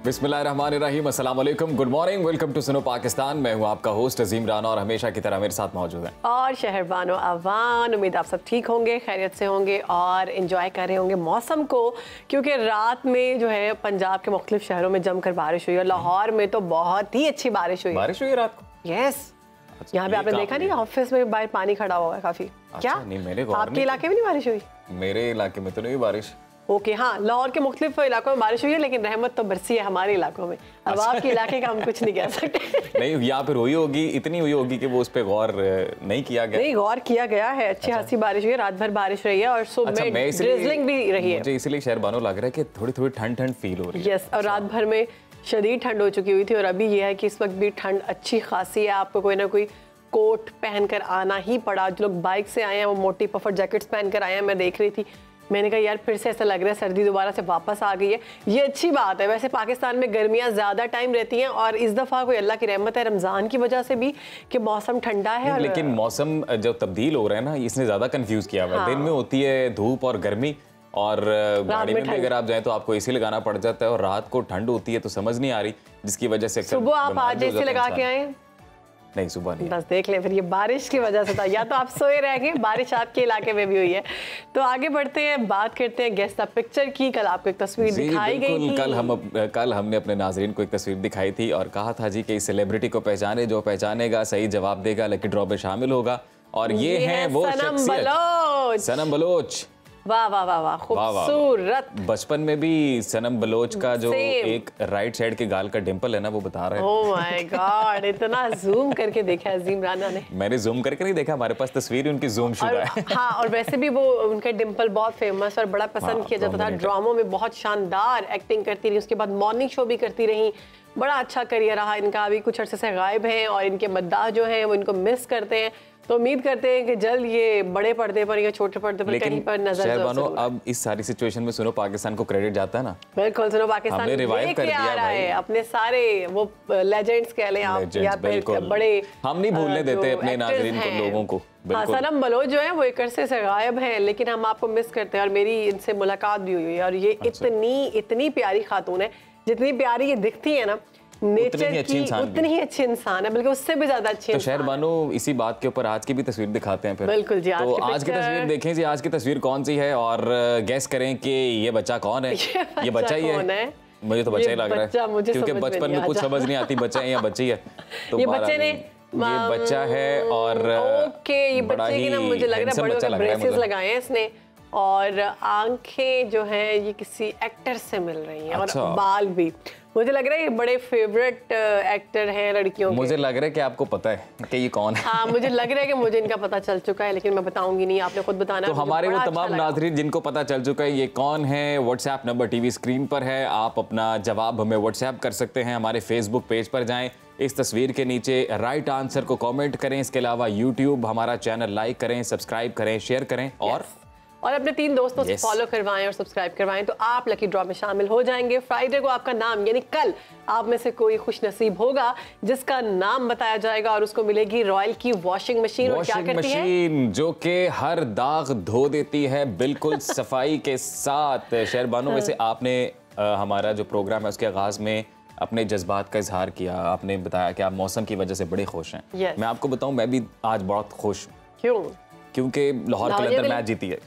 बिस्मिल्लाहिर्रहमानिर्रहीम, अस्सलाम वालेकुम, गुड मॉर्निंग, वेलकम टू सुनो पाकिस्तान। मैं हूं आपका होस्ट अजीम राना और हमेशा की तरह मेरे साथ मौजूद है और शहरबानो अवान। उम्मीद आप सब ठीक होंगे, खैरियत से होंगे और इन्जॉय कर रहे होंगे मौसम को, क्योंकि रात में जो है पंजाब के मुख्तलिफ शहरों में जमकर बारिश हुई और लाहौर में तो बहुत ही अच्छी बारिश हुई रात को। यस, यहाँ पे आपने देखा नहीं, ऑफिस में बाहर पानी खड़ा हुआ है काफी। क्या नहीं, मेरे आपके इलाके में नहीं बारिश हुई? मेरे इलाके में तो नहीं बारिश। ओके, हाँ, लाहौर के मुख्तलिफ इलाकों में बारिश हुई है, लेकिन रहमत तो बरसी है हमारे इलाकों में। अब आपके इलाके का हम कुछ नहीं कह सकते। नहीं, यहाँ पे हुई होगी, इतनी हुई होगी कि वो उस पर गौर नहीं किया गया। नहीं, गौर किया गया है, अच्छी खासी बारिश हुई है, रात भर बारिश रही है और सुबह में ड्रिजलिंग भी रही है। मुझे इसलिए शहरबानो लग रहा है कि थोड़ी थोड़ी ठंड फील हो रही है। यस, और रात भर में शदीद ठंड हो चुकी हुई थी और अभी ये है कि इस वक्त भी ठंड अच्छी खासी है। आपको कोई ना कोई कोट पहनकर आना ही पड़ा। जो लोग बाइक से आए हैं वो मोटी पफर जैकेट्स पहनकर आए हैं। मैं देख रही थी, मैंने कहा यार फिर से ऐसा लग रहा है सर्दी दोबारा से वापस आ गई है। ये अच्छी बात है। वैसे पाकिस्तान में गर्मियाँ ज़्यादा टाइम रहती हैं और इस दफ़ा कोई अल्लाह की रहमत है रमज़ान की वजह से भी कि मौसम ठंडा है। और लेकिन मौसम जब तब्दील हो रहा है ना, इसने ज़्यादा कंफ्यूज किया हुआ है। दिन में होती है धूप और गर्मी और गाड़ी में भी अगर आप जाएं तो आपको एसी लगाना पड़ जाता है और रात को ठंड होती है तो समझ नहीं आ रही, जिसकी वजह से सुबह आप आज एसी लगा के आए? नहीं, सुबह नहीं। बस देख लें, फिर ये बारिश की वजह से था, या तो आप सोए रह गए, बारिश आपके इलाके में भी हुई है। तो आगे बढ़ते हैं, बात करते हैं गेस्ट द पिक्चर की। कल आपको एक तस्वीर दिखाई गई थी। कल हमने अपने नाजरीन को एक तस्वीर दिखाई थी और कहा था जी कि इस सेलिब्रिटी को पहचाने, जो पहचानेगा सही जवाब देगा, लकी ड्रॉ में शामिल होगा। और ये है वो सनम बलोच। वाह वाह वाह वाह, खूबसूरत। बचपन में भी सनम बलोच का जो एक राइट साइड के गाल का डिंपल है ना, वो बता रहे हैं। ओह माय गॉड, इतना जूम करके देखा है अजीम राना ने? मैंने जूम करके नहीं देखा, हमारे पास तस्वीर उनकी जूम शुदा है। हाँ, और वैसे भी वो उनका डिंपल बहुत फेमस और बड़ा पसंद किया जाता था। ड्रामों में बहुत शानदार एक्टिंग करती रही, उसके बाद मॉर्निंग शो भी करती रही। बड़ा अच्छा करियर रहा इनका। अभी कुछ अर्से से गायब हैं और इनके मद्दाह जो हैं वो इनको मिस करते हैं। तो उम्मीद करते हैं कि जल्द ये बड़े पर्दे पर या छोटे पर्दे पर कहीं पर नजर शहरबानो, अब इस सारी सिचुएशन में सुनो पाकिस्तान को क्रेडिट जाता है ना। बिल्कुल, सुनो पाकिस्तान रिवाइव कर दिया है अपने सारे वो लेजेंड्स कह लें आप, या फिर बड़े, हम नहीं भूलने देते अपने नाज़रीन को, लोगों को। हाँ, सनम बलोच जो है वो एक अरसे से गायब है, लेकिन हम आपको मिस करते हैं और मेरी इनसे मुलाकात भी हुई है और ये इतनी प्यारी खातून है। जितनी प्यारी ये दिखती है ना, नेचर की उतनी ही अच्छी इंसान है, बल्कि उससे भी ज्यादा अच्छी। तो शहरबानो, इसी बात के ऊपर आज की भी तस्वीर दिखाते हैं फिर। बिल्कुल जी, तो आज की तस्वीर देखें जी। आज की तस्वीर कौन सी है और गैस करें कि ये बच्चा कौन है। ये बच्चा ही है। मुझे तो बच्चा ही लग रहा है, क्योंकि बचपन में कुछ समझ नहीं आती बच्चा है या बच्ची है। तो ये बच्चे ने, ये बच्चा है और ओके, ये बच्चे की ना मुझे लग रहा है बड़े होकर ब्रेसेस लगाए हैं इसने और आंखें जो है ये किसी एक्टर से मिल रही हैं। और बाल भी मुझे लग रहा है ये बड़े फेवरेट एक्टर हैं लड़कियों के। मुझे लग रहा है कि आपको पता है कि ये कौन है। हाँ, मुझे लग रहा है कि मुझे इनका पता चल चुका है, लेकिन मैं बताऊंगी नहीं, आपने खुद बताना। तो हमारे वो तमाम नाज़रीन जिनको पता चल चुका है ये कौन है, व्हाट्सएप नंबर टीवी स्क्रीन पर है। आप अपना जवाब हमें व्हाट्सएप कर सकते हैं। हमारे फेसबुक पेज पर जाएं, इस तस्वीर के नीचे राइट आंसर को कॉमेंट करें। इसके अलावा यूट्यूब हमारा चैनल लाइक करें, सब्सक्राइब करें, शेयर करें और अपने 3 दोस्तों से फॉलो करवाएं और सब्सक्राइब करवाएं, तो आप लकी ड्रॉ में शामिल हो जाएंगे। फ्राइडे को आपका नाम, यानी कल, आप में से कोई खुश नसीब होगा जिसका नाम बताया जाएगा और उसको मिलेगी रॉयल की वॉशिंग मशीन। और क्या करती है? जो कि हर दाग धो देती है बिल्कुल सफाई के साथ। शहरबानो, वैसे आपने हमारा जो प्रोग्राम है उसके आगाज में अपने जज्बात का इजहार किया। आपने बताया कि आप मौसम की वजह से बड़े खुश हैं। मैं आपको बताऊं, मैं भी आज बहुत खुश हूँ। क्यों? क्योंकि लाहौर कलंदर मैच जीती है।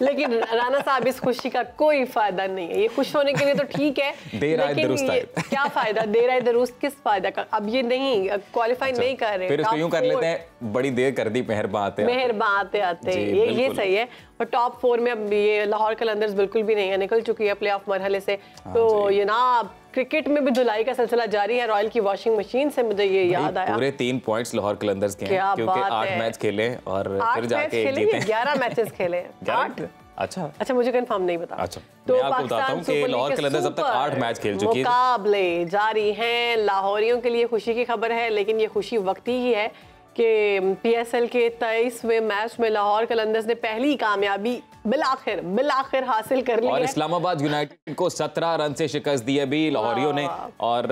लेकिन राना साहब, इस खुशी का कोई फायदा नहीं है। ये खुश होने के लिए तो ठीक है, लेकिन क्या फायदा? देर आए दुरुस्त किस फायदा का? अब ये नहीं क्वालिफाई नहीं कर रहे, फिर इसको यूं कर लेते हैं, बड़ी देर कर दी मेहरबान आते ये सही है। और टॉप 4 में अब ये लाहौर कलंदर्स बिल्कुल भी नहीं है, निकल चुकी है प्लेऑफ मरहले से। तो ये ना क्रिकेट में भी धुलाई का सिलसिला जारी है। रॉयल की वॉशिंग मशीन से मुझे ये याद आया, पूरे 3 पॉइंट्स लाहौर कलंदर्स के हैं, क्योंकि 8 मैच खेले और फिर जाके जीते। 11 मैचेस खेले। 8? अच्छा, मुझे कंफर्म नहीं पता। अच्छा, तो मैं आपको बताता हूं कि लाहौर कलंदर्स अब तक 8 मैच खेल चुकी है। मुकाबले जारी हैं। लाहौरियों के लिए खुशी की खबर है, लेकिन ये खुशी वक्ती ही है कि PSL के 23वें मैच में लाहौर कलंदर्स ने पहली कामयाबी बिलाखिर हासिल कर लिया। और इस्लामाबाद यूनाइटेड को 17 रन से शिकस्त दी अभी लाहौरियों ने, और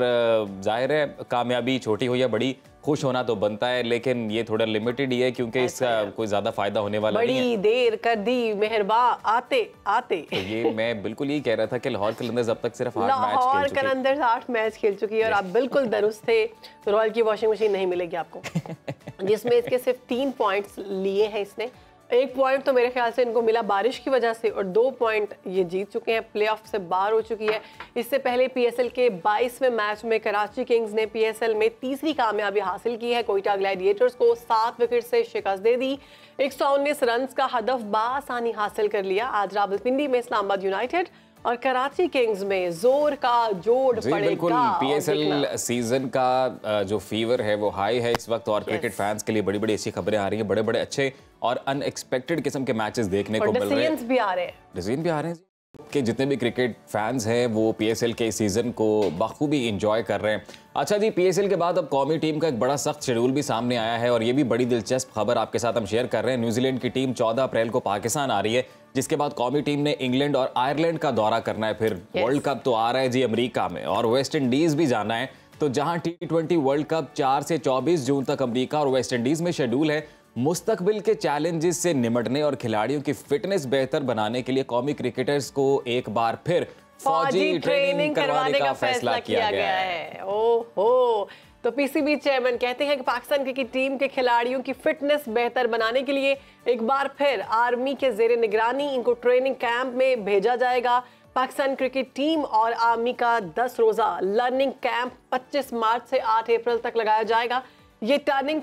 जाहिर है कामयाबी छोटी हो या बड़ी, खुश होना तो बनता है, लेकिन ये थोड़ा लिमिटेड ही है क्योंकि इसका कोई ज्यादा फायदा होने वाला नहीं है। बड़ी देर कर दी मेहरबान आते आते। तो ये मैं बिल्कुल यही कह रहा था कि लाहौर कलंदर्स अब तक सिर्फ 8 मैच खेल लाहौर कलंदर्स 8 मैच खेल चुकी है और आप बिल्कुल दुरुस्त थे। तो रॉयल की वॉशिंग मशीन नहीं मिलेगी आपको, जिसमें इसके सिर्फ 3 पॉइंट्स लिए हैं इसने। 1 पॉइंट तो मेरे ख्याल से इनको मिला बारिश की वजह से, और 2 पॉइंट ये जीत चुके हैं, प्लेऑफ से बाहर हो चुकी है। इससे पहले पीएसएल के 22वें मैच में कराची किंग्स ने पीएसएल में तीसरी कामयाबी हासिल की है। कोयटा ग्लैडिएटर्स को 7 विकेट से शिकस्त दे दी, 119 रन का हदफ बासानी हासिल कर लिया। आज रावलपिंडी में इस्लामाबाद यूनाइटेड और कराची किंग्स में जोर का जोड़ पड़ेगा। बिल्कुल, पीएसएल सीजन का जो फीवर है वो हाई है इस वक्त, और क्रिकेट फैंस के लिए बड़ी बड़ी अच्छी खबरें आ रही हैं, बड़े बड़े अच्छे और अनएक्सपेक्टेड किस्म के मैचेस देखने को मिल रहे हैं। डिसीजंस भी आ रहे हैं, डिसीजन भी आ रहे हैं कि जितने भी क्रिकेट फैंस हैं वो पीएसएल के सीजन को बखूबी एंजॉय कर रहे हैं। अच्छा जी, पीएसएल के बाद अब कौमी टीम का एक बड़ा सख्त शेड्यूल भी सामने आया है, और ये भी बड़ी दिलचस्प खबर आपके साथ हम शेयर कर रहे हैं। न्यूजीलैंड की टीम 14 अप्रैल को पाकिस्तान आ रही है, जिसके बाद कौमी टीम ने इंग्लैंड और आयरलैंड का दौरा करना है। फिर वर्ल्ड कप तो आ रहा है जी अमेरिका में, और वेस्ट इंडीज भी जाना है। तो जहां T20 वर्ल्ड कप 4 से 24 जून तक अमेरिका और वेस्ट इंडीज में शेड्यूल है, मुस्तकबिल के चैलेंजेस से निपटने और खिलाड़ियों की फिटनेस बेहतर बनाने के लिए कौमी क्रिकेटर्स को एक बार फिर फौजी ट्रेनिंग करवाने का फैसला किया गया है। ओहो, तो पीसीबी चेयरमैन कहते हैं कि पाकिस्तान क्रिकेट टीम के खिलाड़ियों की फिटनेस बेहतर बनाने के लिए एक बार फिर आर्मी के जेर निगरानी इनको ट्रेनिंग कैंप में भेजा जाएगा। पाकिस्तान क्रिकेट टीम और आर्मी का 10 रोजा लर्निंग कैंप 25 मार्च से 8 अप्रैल तक लगाया जाएगा। ये ट्रेनिंग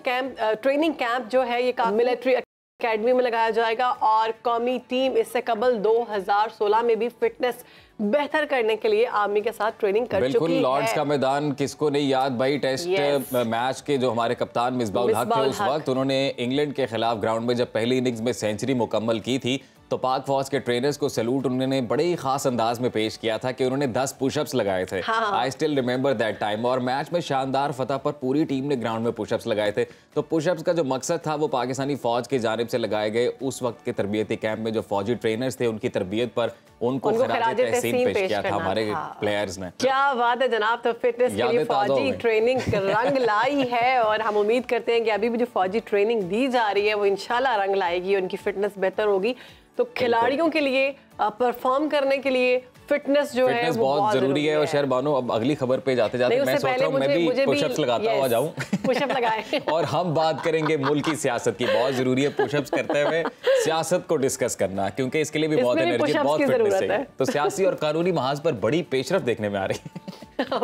कैंप जो है ये मिलिट्री एकेडमी में लगाया जाएगा, और कौमी टीम इससे कबल 2016 में भी फिटनेस बेहतर करने के लिए आर्मी के साथ ट्रेनिंग कर चुकी है। लॉर्ड्स का मैदान किसको नहीं याद भाई, टेस्ट मैच के जो हमारे कप्तान मिसबाह उल हक थे, उस वक्त उन्होंने इंग्लैंड के खिलाफ ग्राउंड में जब पहली इनिंग्स में सेंचुरी मुकम्मल की थी, तो पाक फौज के ट्रेनर्स को सैल्यूट उन्होंने बड़े ही खास अंदाज में पेश किया था कि उन्होंने 10 पुशअप्स लगाए थे। I still remember that time. और मैच में शानदार फतह पर पूरी टीम ने ग्राउंड में पुशअप्स लगाए थे। तो पुशअप्स का जो मकसद था वो पाकिस्तानी फौज की जानिब से लगाए गए उस वक्त के तरबियती कैंप में जो फौजी ट्रेनर्स थे उनकी तरबियत पर उनको खराज तहसीन पेश किया था हमारे प्लेयर्स ने। क्या बात है जनाब, तो फिटनेस के लिए फौजी ट्रेनिंग रंग लाई है, और हम उम्मीद करते हैं कि अभी भी जो फौजी ट्रेनिंग दी जा रही है वो इंशाल्लाह रंग लाएगी, उनकी फिटनेस बेहतर होगी। तो खिलाड़ियों के लिए परफॉर्म करने के लिए फिटनेस जो है वो बहुत जरूरी है। और शहर बानो, अब अगली खबर पे जाते जाते मैं सोच रहा हूँ मैं भी पुशअप्स लगाता हुआ जाऊं पुशअप लगाए और हम बात करेंगे मुल्क की सियासत की। बहुत जरूरी है पुशअप्स करते हुए सियासत को डिस्कस करना, क्योंकि इसके लिए भी बहुत एनर्जी, बहुत फिटनेस चाहिए। तो सियासी और कानूनी महाज पर बड़ी पेशरफ देखने में आ रही है।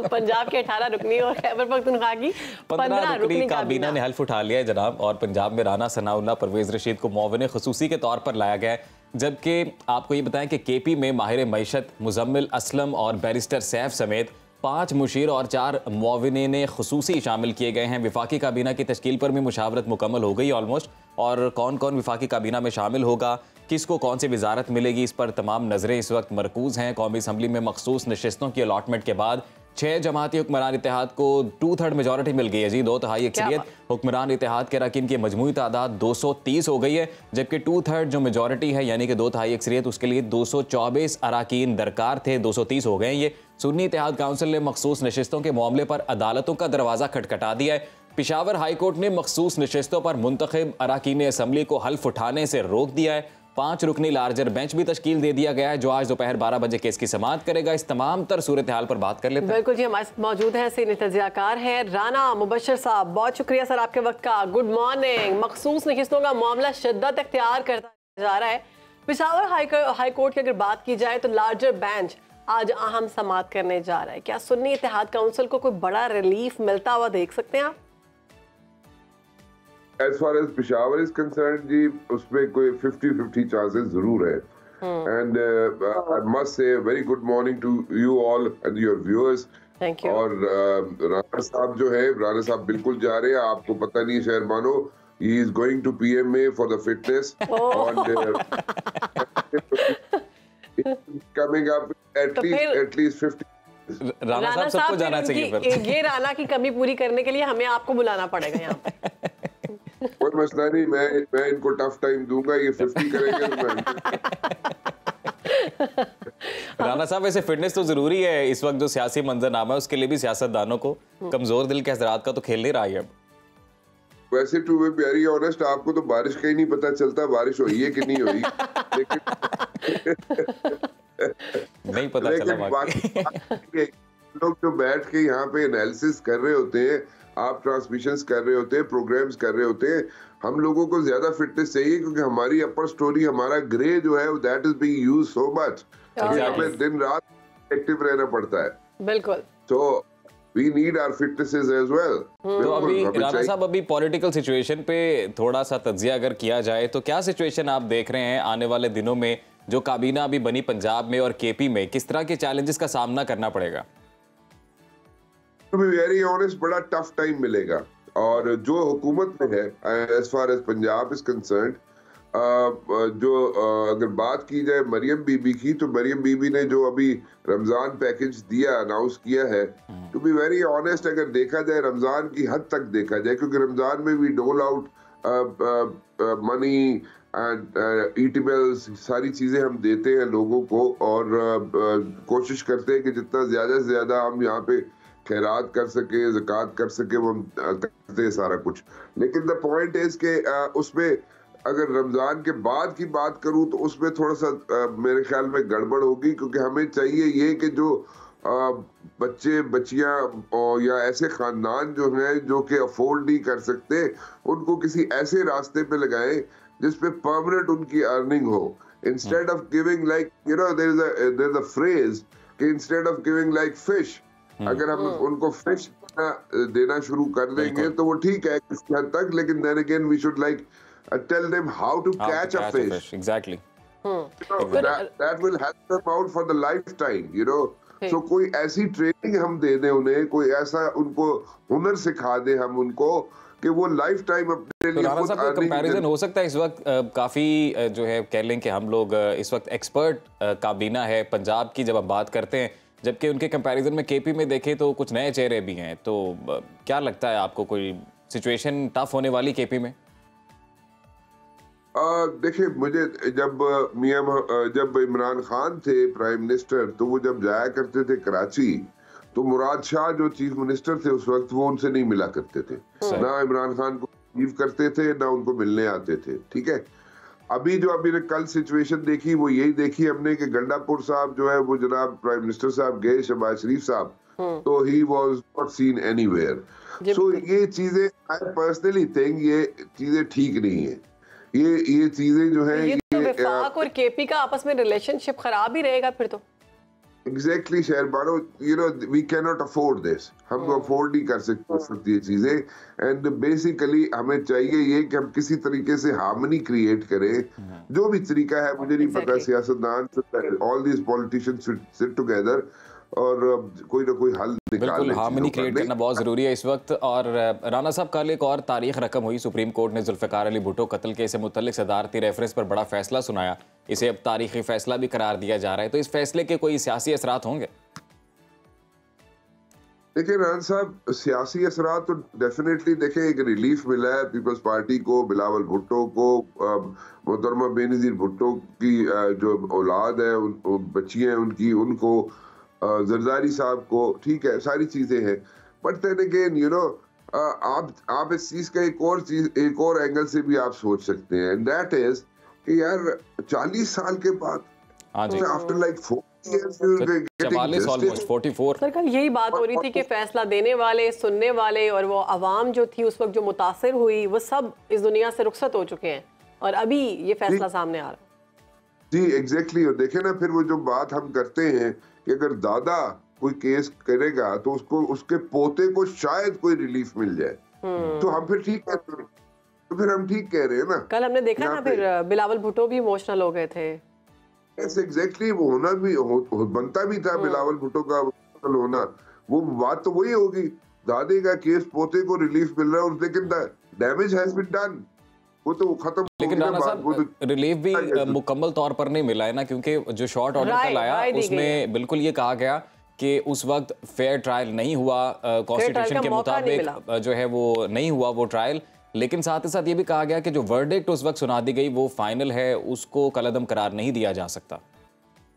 पंजाब के 18 रुकनी और खैबर पख्तूनख्वा की 15 रुकनी काबीना ने हल्फ उठा लिया है जनाब, और पंजाब में राना सनाउल्लाह परवेज रशीद को मुआविन खुसूसी के तौर पर लाया गया है। जबकि आपको ये बताएं कि केपी में माहिर मईशत मुजम्मिल असलम और बैरिस्टर सैफ समेत 5 मुशीर और 4 मुआविनीन खुसूसी शामिल किए गए हैं। विफाकी काबीना की तश्कील पर भी मुशावरत मुकम्मल हो गई ऑलमोस्ट, और कौन कौन विफाकी काबीना में शामिल होगा, किसको कौन सी वजारत मिलेगी, इस पर तमाम नजरें इस वक्त मरकूज हैं। कौमी असम्बली में मखसूस नशिस्तों की अलॉटमेंट के बाद 6 जमाती हुक्मरान इत्तेहाद को 2/3 मेजॉरिटी मिल गई है जी, 2/3 अक्सरियत। हुक्मरान इत्तेहाद के अरकान की मजमूई तादाद 230 हो गई है, जबकि 2/3 जो मेजॉरिटी है यानी कि 2/3 अक्सरियत, उसके लिए 224 अरकान दरकार थे, 230 हो गए हैं। ये सुन्नी इत्तेहाद काउंसिल ने मखसूस नशिस्तों के मामले पर अदालतों का दरवाजा खटखटा दिया है। पेशावर हाई कोर्ट ने मखसूस नशिस्तों पर मुंतखब अरकान असम्बली को हल्फ उठाने से रोक दिया है। 5 रुकनी लार्जर बेंच भी तश्कील दे दिया गया है, जो आज दोपहर 12 बजे केस की समाअत करेगा। इस तमाम तर सूरत हाल पर बात कर लेते हैं। बिल्कुल जी, हमारे साथ मौजूद हैं सीनियर तज्ज़ियाकार हैं राना मुबशर साहब। बहुत शुक्रिया सर आपके वक्त का। Good morning. मखसूस नशिस्तों का मामला शिद्दत इख्तियार करता जा रहा है। पेशावर हाई कोर्ट की अगर बात की जाए तो लार्जर बेंच आज अहम समाअत करने जा रहा है। क्या सुन्नी इत्तेहाद काउंसिल को कोई बड़ा रिलीफ मिलता हुआ देख सकते हैं आप? As far as Peshawar is concerned, जी उसमें कोई 50-50 चांसेस जरूर है। And I must say a very good morning to you all and your viewers. Thank you. और राना साहब जो है, राना साहब बिल्कुल जा रहे हैं, आपको पता नहीं शहर मानो, he is going to PMA for the fitness. Coming up at least 50. Rana साहब सबको जाना चाहिए। ये राना की कमी पूरी करने के लिए हमें आपको बुलाना पड़ेगा यहाँ पे। कोई मसला नहीं, मैं इनको टफ टाइम दूंगा, ये 50 करेंगे तो मैं राना साहब, वैसे फिटनेस तो जरूरी है इस वक्त जो सियासी मंजरनामा है उसके लिए भी सियासतदानों को। कमजोर दिल के हजरात का तो खेल नहीं रहा है अब। वैसे टू बी वेरी ऑनेस्ट, आपको तो बारिश का ही नहीं पता चलता बारिश हुई है कि नहीं हुई, लेकिन नहीं पता चला। बाकी लोग जो बैठ के यहाँ पे एनालिसिस कर रहे होते हैं, आप ट्रांसमिशंस कर रहे होते हैं, प्रोग्राम्स कर रहे होते हैं, हम लोगों को ज्यादा फिटनेस चाहिए क्योंकि हमारी अपर स्टोरी, हमारा ग्रे जो है that is being used so much, हमें दिन रात एक्टिव रहना पड़ता है। बिल्कुल। तो we need our fitnesses as well। तो अभी राना साहब, अभी पॉलिटिकल सिचुएशन पे थोड़ा सा तज्जिया अगर किया जाए तो क्या सिचुएशन आप देख रहे हैं आने वाले दिनों में, जो काबीना अभी बनी पंजाब में और केपी में, किस तरह के चैलेंजेस का सामना करना पड़ेगा? To be very honest, बड़ा टफ टाइम मिलेगा, और जो हुकूमत में है as far as Punjab is concerned, अगर बात की जाए मरियम बीबी की, तो मरियम बीबी ने जो अभी रमजान पैकेज दिया, अनाउंस किया है, टू बी वेरी ऑनेस्ट, अगर देखा जाए रमजान की हद तक देखा जाए, क्योंकि रमजान में भी डोल आउट मनी एंड ईटेबल्स, सारी चीजें हम देते हैं लोगों को, और कोशिश करते हैं कि जितना ज्यादा से ज्यादा हम यहाँ पे खैरात कर सके, ज़कात कर सके, वो हम करते हैं सारा कुछ। लेकिन द पॉइंट इज के उसमें अगर रमजान के बाद की बात करूं तो उसमें थोड़ा सा मेरे ख्याल में गड़बड़ होगी, क्योंकि हमें चाहिए ये कि जो बच्चे बच्चियां या ऐसे खानदान जो हैं जो कि अफोर्ड नहीं कर सकते, उनको किसी ऐसे रास्ते पे लगाएं जिसपे परमानेंट उनकी अर्निंग हो, instead of giving like you know there is a phrase कि instead of giving like fish, अगर हम उनको फिश देना शुरू कर देंगे तो वो ठीक है किस हद तक, लेकिन then again we should like tell them how to catch a fish. Exactly. That will help them out for the lifetime, you know. So कोई ऐसी ट्रेनिंग हम दे दें उन्हें, कोई ऐसा उनको हुनर सिखा दें हम उनको कि वो लाइफ टाइम अपने लिए राना साहब, कोई कंपैरिजन हो सकता है इस वक्त काफी जो है कह लें कि हम लोग इस वक्त एक्सपर्ट काबीना है पंजाब की जब हम बात करते हैं, जबकि उनके कंपैरिजन में केपी में देखें तो कुछ नए चेहरे भी हैं, तो क्या लगता है आपको, कोई सिचुएशन टफ होने वाली केपी में? देखिए, मुझे जब इमरान खान थे प्राइम मिनिस्टर, तो वो जब जाया करते थे कराची, तो मुराद शाह जो चीफ मिनिस्टर थे उस वक्त, वो उनसे नहीं मिला करते थे, ना इमरान खान को रिसीव करते थे, ना उनको मिलने आते थे, ठीक है। अभी ने कल सिचुएशन देखी, वो यही देखी हमने कि गंडापुर साहब जो है वो जनाब प्राइम मिनिस्टर साहब गए, शहबाज शरीफ साहब, तो he was not seen anywhere. So ये चीजें, आई पर्सनली थिंक ये चीजें ठीक नहीं है, ये चीजें जो है, ये तो वफाक और केपी का आपस में रिलेशनशिप खराब ही रहेगा फिर तो। Exactly Shehrbano, you know we can not afford this, हम अफोर्ड नहीं कर सकते ये चीजें, एंड बेसिकली हमें चाहिए ये कि हम किसी तरीके से हार्मनी क्रिएट करें, जो भी तरीका है मुझे नहीं पता, सियासतदान, all these politicians sit together और कोई ना कोई हल बिल्कुल हार्मनी क्रिएट करना बहुत ज़रूरी है इस वक्त। और राना साहब, कल एक और तारीख रकम हुई, सुप्रीम कोर्ट ने जुल्फ़िकार अली भुट्टो कत्ल केस से मुतल्लिक सदारती रेफरेंस पर बड़ा फैसला सुनाया, इसे अब तारीखी फैसला भी करार दिया जा रहा है, तो इस फैसले के कोई सियासी असरात होंगे? देखिए राना साहब, सियासी असरात तो डेफिनेटली, देखें एक रिलीफ मिला है पीपल्स पार्टी को, बिलावल भुट्टो को, मोहतरमा बेनज़ीर भुट्टो की जो औलाद है, बच्चियां हैं उनकी, उनको, जरदारी साहब को, ठीक है, सारी चीजें हैं, but then again you know आप इस चीज का एक और एंगल से भी आप सोच सकते हैं, एंड दैट इज कि यार 40 साल के बाद, आफ्टर लाइक 44 ऑलमोस्ट 44, सर कल यही बात हो रही थी कि फैसला देने वाले, सुनने वाले और वो अवाम जो थी उस वक्त जो मुतासिर हुई, वो सब इस दुनिया से रुखसत हो चुके हैं, और अभी ये फैसला सामने आ रहा है। जी एग्जैक्टली। और देखे ना, फिर वो जो बात हम करते हैं कि अगर दादा कोई केस करेगा तो उसके पोते को शायद कोई रिलीफ मिल जाए, तो हम फिर ठीक कहते हैं, तो फिर हम ठीक कह रहे हैं ना। कल हमने देखा ना, फिर बिलावल भुट्टो भी इमोशनल हो गए थे। एग्जैक्टली, वो होना भी बनता भी था, बिलावल भुट्टो का होना, वो बात तो वही होगी, दादे का केस पोते को रिलीफ मिल रहा है, लेकिन डैमेज हैज बीन डन, वो तो खत्म। लेकिन राना साहब, रिलीफ भी मुकम्मल तौर पर नहीं मिला है ना, क्योंकि जो शॉर्ट ऑर्डर कल आया उसमें बिल्कुल ये कहा गया कि उस वक्त फेयर ट्रायल नहीं हुआ, कॉन्स्टिट्यूशन के मुताबिक जो है वो नहीं हुआ वो ट्रायल, लेकिन साथ ही साथ ये भी कहा गया कि जो वर्डिक्ट उस वक्त सुना दी गई वो फाइनल है, उसको कलअदम करार नहीं दिया जा सकता।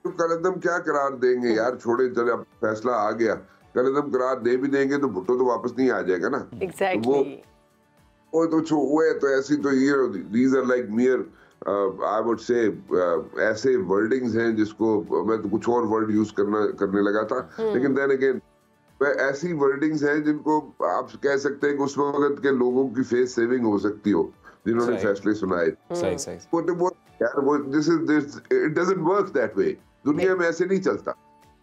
तो कलअदम क्या करार देंगे यार, छोड़े चले, अब फैसला आ गया, कलअदम करार दे भी देंगे तो भुट्टो तो वापस नहीं आ जाएगा ना। Exactly. वो तो वो है, तो ऐसी तो ये these are like mere I would say ऐसे वर्डिंग्स हैं जिसको मैं तो कुछ और वर्ड यूज करने लगा था, लेकिन देन अगेन ऐसी वर्डिंग्स हैं जिनको आप कह सकते हैं कि उस वक्त के लोगों की फेस सेविंग हो सकती हो जिन्होंने फैसले सुनाए। सही सही। वो यार वो this it doesn't work that way, दुनिया में ऐसे नहीं चलता,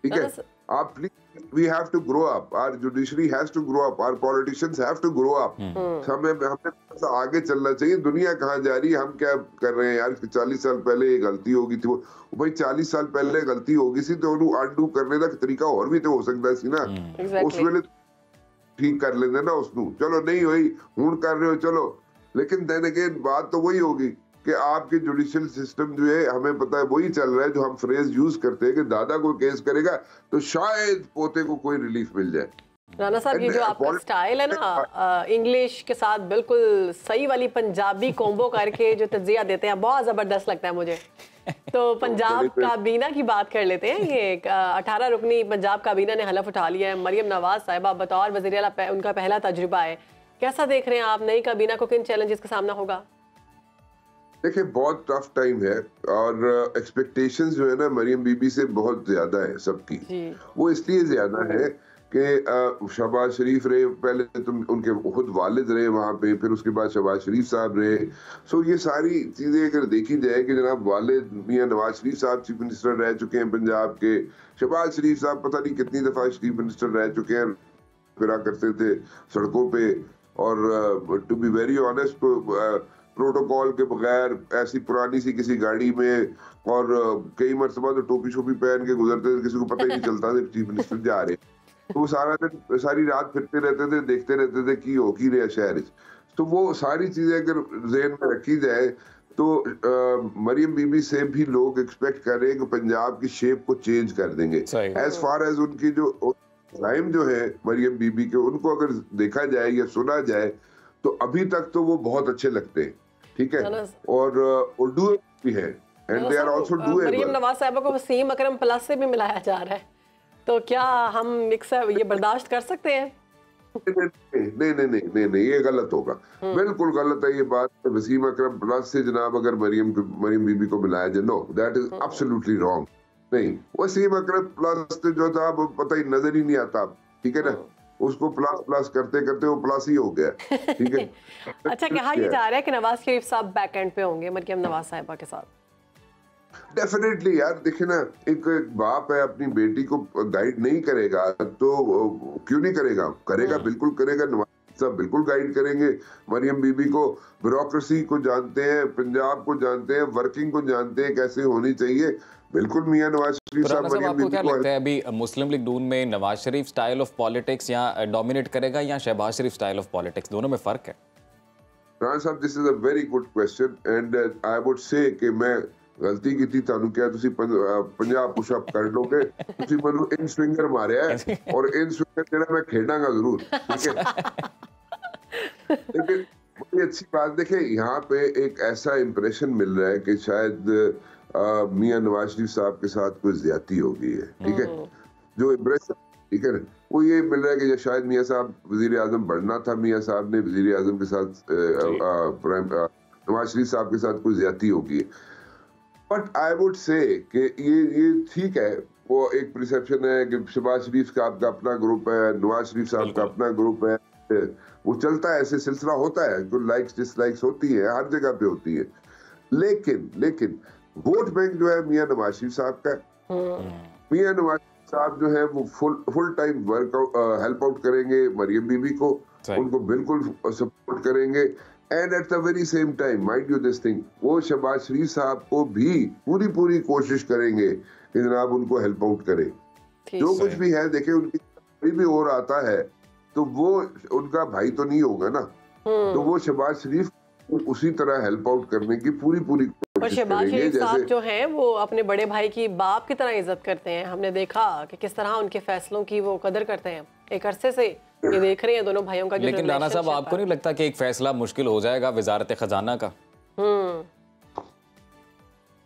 ठीक है। आप please, we have to grow up, our judiciary has to grow up, our politicians have to grow up। हमें आगे चलना चाहिए। दुनिया कहाँ जा रही है, हम क्या कर रहे हैं यार। 40 साल पहले ये गलती होगी थी, वो भाई 40 साल पहले गलती होगी सी तो उन्हें अनडू करने का तरीका और भी तो हो सकता सी ना। उस वेले ठीक कर लेते ना उसनू, चलो नहीं हुई हूं कर रहे हो चलो, लेकिन देन अगेन बात तो वही होगी कि आपके जुडिशियल सिस्टम जो है, हमें पता है वही चल रहा है जो हम फ्रेज यूज करते हैं कि दादा को केस करेगा तो शायद पोते को कोई रिलीफ मिल जाए। राणा साहब, ये जो आपका स्टाइल है ना, इंग्लिश के साथ बिल्कुल सही वाली पंजाबी कॉम्बो करके जो तज्जिया देते हैं, बहुत जबरदस्त लगता है मुझे। तो पंजाब काबीना की बात कर लेते हैं। ये 18 रुकनी पंजाब काबीना ने हलफ उठा लिया है। मरियम नवाज साहिबा बतौर वज़ीर आला उनका पहला तजुर्बा है, कैसा देख रहे हैं आप नई काबीना को, किन चैलेंजेस का सामना होगा? देखिए बहुत टफ टाइम है और एक्सपेक्टेशंस जो है ना मरियम बीबी से बहुत ज्यादा है सबकी। वो इसलिए ज्यादा है कि शहबाज शरीफ रहे पहले, तो उनके खुद वालिद रहे वहाँ पे, फिर उसके बाद शहबाज शरीफ साहब रहे। सो ये सारी चीजें अगर देखी जाए कि जनाब वालिद मियां नवाज शरीफ साहब चीफ मिनिस्टर रह चुके हैं पंजाब के, शहबाज शरीफ साहब पता नहीं कितनी दफा चीफ मिनिस्टर रह चुके हैं, फिरा करते थे सड़कों पे, और to be very honest protocol के बगैर ऐसी पुरानी सी किसी गाड़ी में, और कई मरतबा तो टोपी शोपी पहन के गुजरते थे, किसी को पता ही नहीं चलता था चीफ मिनिस्टर जा रहे। तो वो सारा दिन सारी रात फिरते रहते थे, देखते रहते थे कि हो की रहा शहर। तो वो सारी चीजें अगर ज़हन में रखी जाए तो मरियम बीबी से भी लोग एक्सपेक्ट कर रहे हैं कि पंजाब की शेप को चेंज कर देंगे। एज फार एज उनकी जो टाइम जो है मरियम बीबी के, उनको अगर देखा जाए या सुना जाए तो अभी तक तो वो बहुत अच्छे लगते हैं, ठीक है, और उर्दू भी है, and they are also doable. Maryam Nawaz साहिबा को वसीम अकरम प्लस से भी मिलाया जा रहा है, तो क्या हम ये बर्दाश्त कर सकते हैं? नहीं, ये गलत होगा, बिल्कुल गलत है ये बात। वसीम अकरम प्लस से जनाब अगर मरियम बीबी को मिलाया जाए, know that is absolutely wrong. नहीं, वसीम अकरम प्लस जो था वो पता ही नजर ही नहीं आता, ठीक है ना, उसको प्लस करते करते वो प्लस ही हो गया, ठीक है। अच्छा, कहा ये जा रहा है कि नवाज शरीफ साहब बैक एंड पे होंगे मरियम नवाज साहिबा के साथ? डेफिनेटली यार, देखिए ना, एक बाप है अपनी बेटी को गाइड नहीं करेगा तो क्यों नहीं करेगा, करेगा, बिल्कुल करेगा। नवाज साहब बिल्कुल गाइड करेंगे मरियम बीबी को, ब्यूरोक्रेसी को जानते हैं, पंजाब को जानते हैं, वर्किंग को जानते हैं कैसे होनी चाहिए, बिल्कुल मियां नवाज शरीफ साहब। आपको क्या लगता है अभी मुस्लिम लीग नून में Nawaz Sharif style of politics या डोमिनेट करेगा या शहबाज शरीफ स्टाइल ऑफ पॉलिटिक्स, दोनों में फर्क है? राणा साहब, this is a very good question and I would से कि मैं गलती की थी, तानू क्या तुसी 50 पुशअप कर लोगे, तुसी मैनू इन स्विंगर मारिया है और इन स्विंगर जेड़ा मैं खेडांगा जरूर, ठीक है। लेकिन बड़ी अच्छी बात, देखिए यहाँ पे एक ऐसा इंप्रेशन मिल रहा है कि शायद मियां नवाज शरीफ साहब के साथ कोई ज्यादती हो गई है, ठीक है, जो इंप्रेशन, ठीक है ना, वो ये मिल रहा है कि शायद मियां साहब वजीर आजम बनना था, मियां साहब ने वजीर आजम के साथ नवाज शरीफ साहब के साथ कोई ज्यादती हो गई है। बट आई वुड से कि ये ठीक है, वो एक परसेप्शन है कि शहबाज शरीफ साहब का अपना ग्रुप है, नवाज शरीफ साहब का अपना ग्रुप है, वो चलता है, ऐसे सिलसिला होता है, कुछ लाइक्स डिसलाइक्स होती है, हर जगह पे होती है। लेकिन वोट बैंक जो है मियां नवाज शरीफ साहब का, मियां नवाज साहब जो है वो फुल टाइम हेल्प आउट करेंगे मरियम बीबी को, उनको बिल्कुल सपोर्ट करेंगे, and at the very same time mind you this thing, वो शहबाज शरीफ साहब को भी पूरी कोशिश करेंगे कि जनाब उनको हेल्प आउट करें, जो कुछ भी है। देखे उनकी कोई भी और आता है तो वो उनका भाई तो नहीं होगा ना, तो वो शहबाज शरीफ उसी तरह हेल्प आउट करने की पूरी और शहबाज शरीफ साहब जो हैं वो अपने बड़े भाई की बाप की तरह इज्जत करते हैं। हमने देखा कि किस तरह उनके फैसलों की वो कदर करते हैं, एक अरसे से ये देख रहे हैं दोनों भाइयों का। लेकिन राणा साहब, आपको नहीं लगता कि एक फैसला मुश्किल हो जाएगा वजारत खजाना का?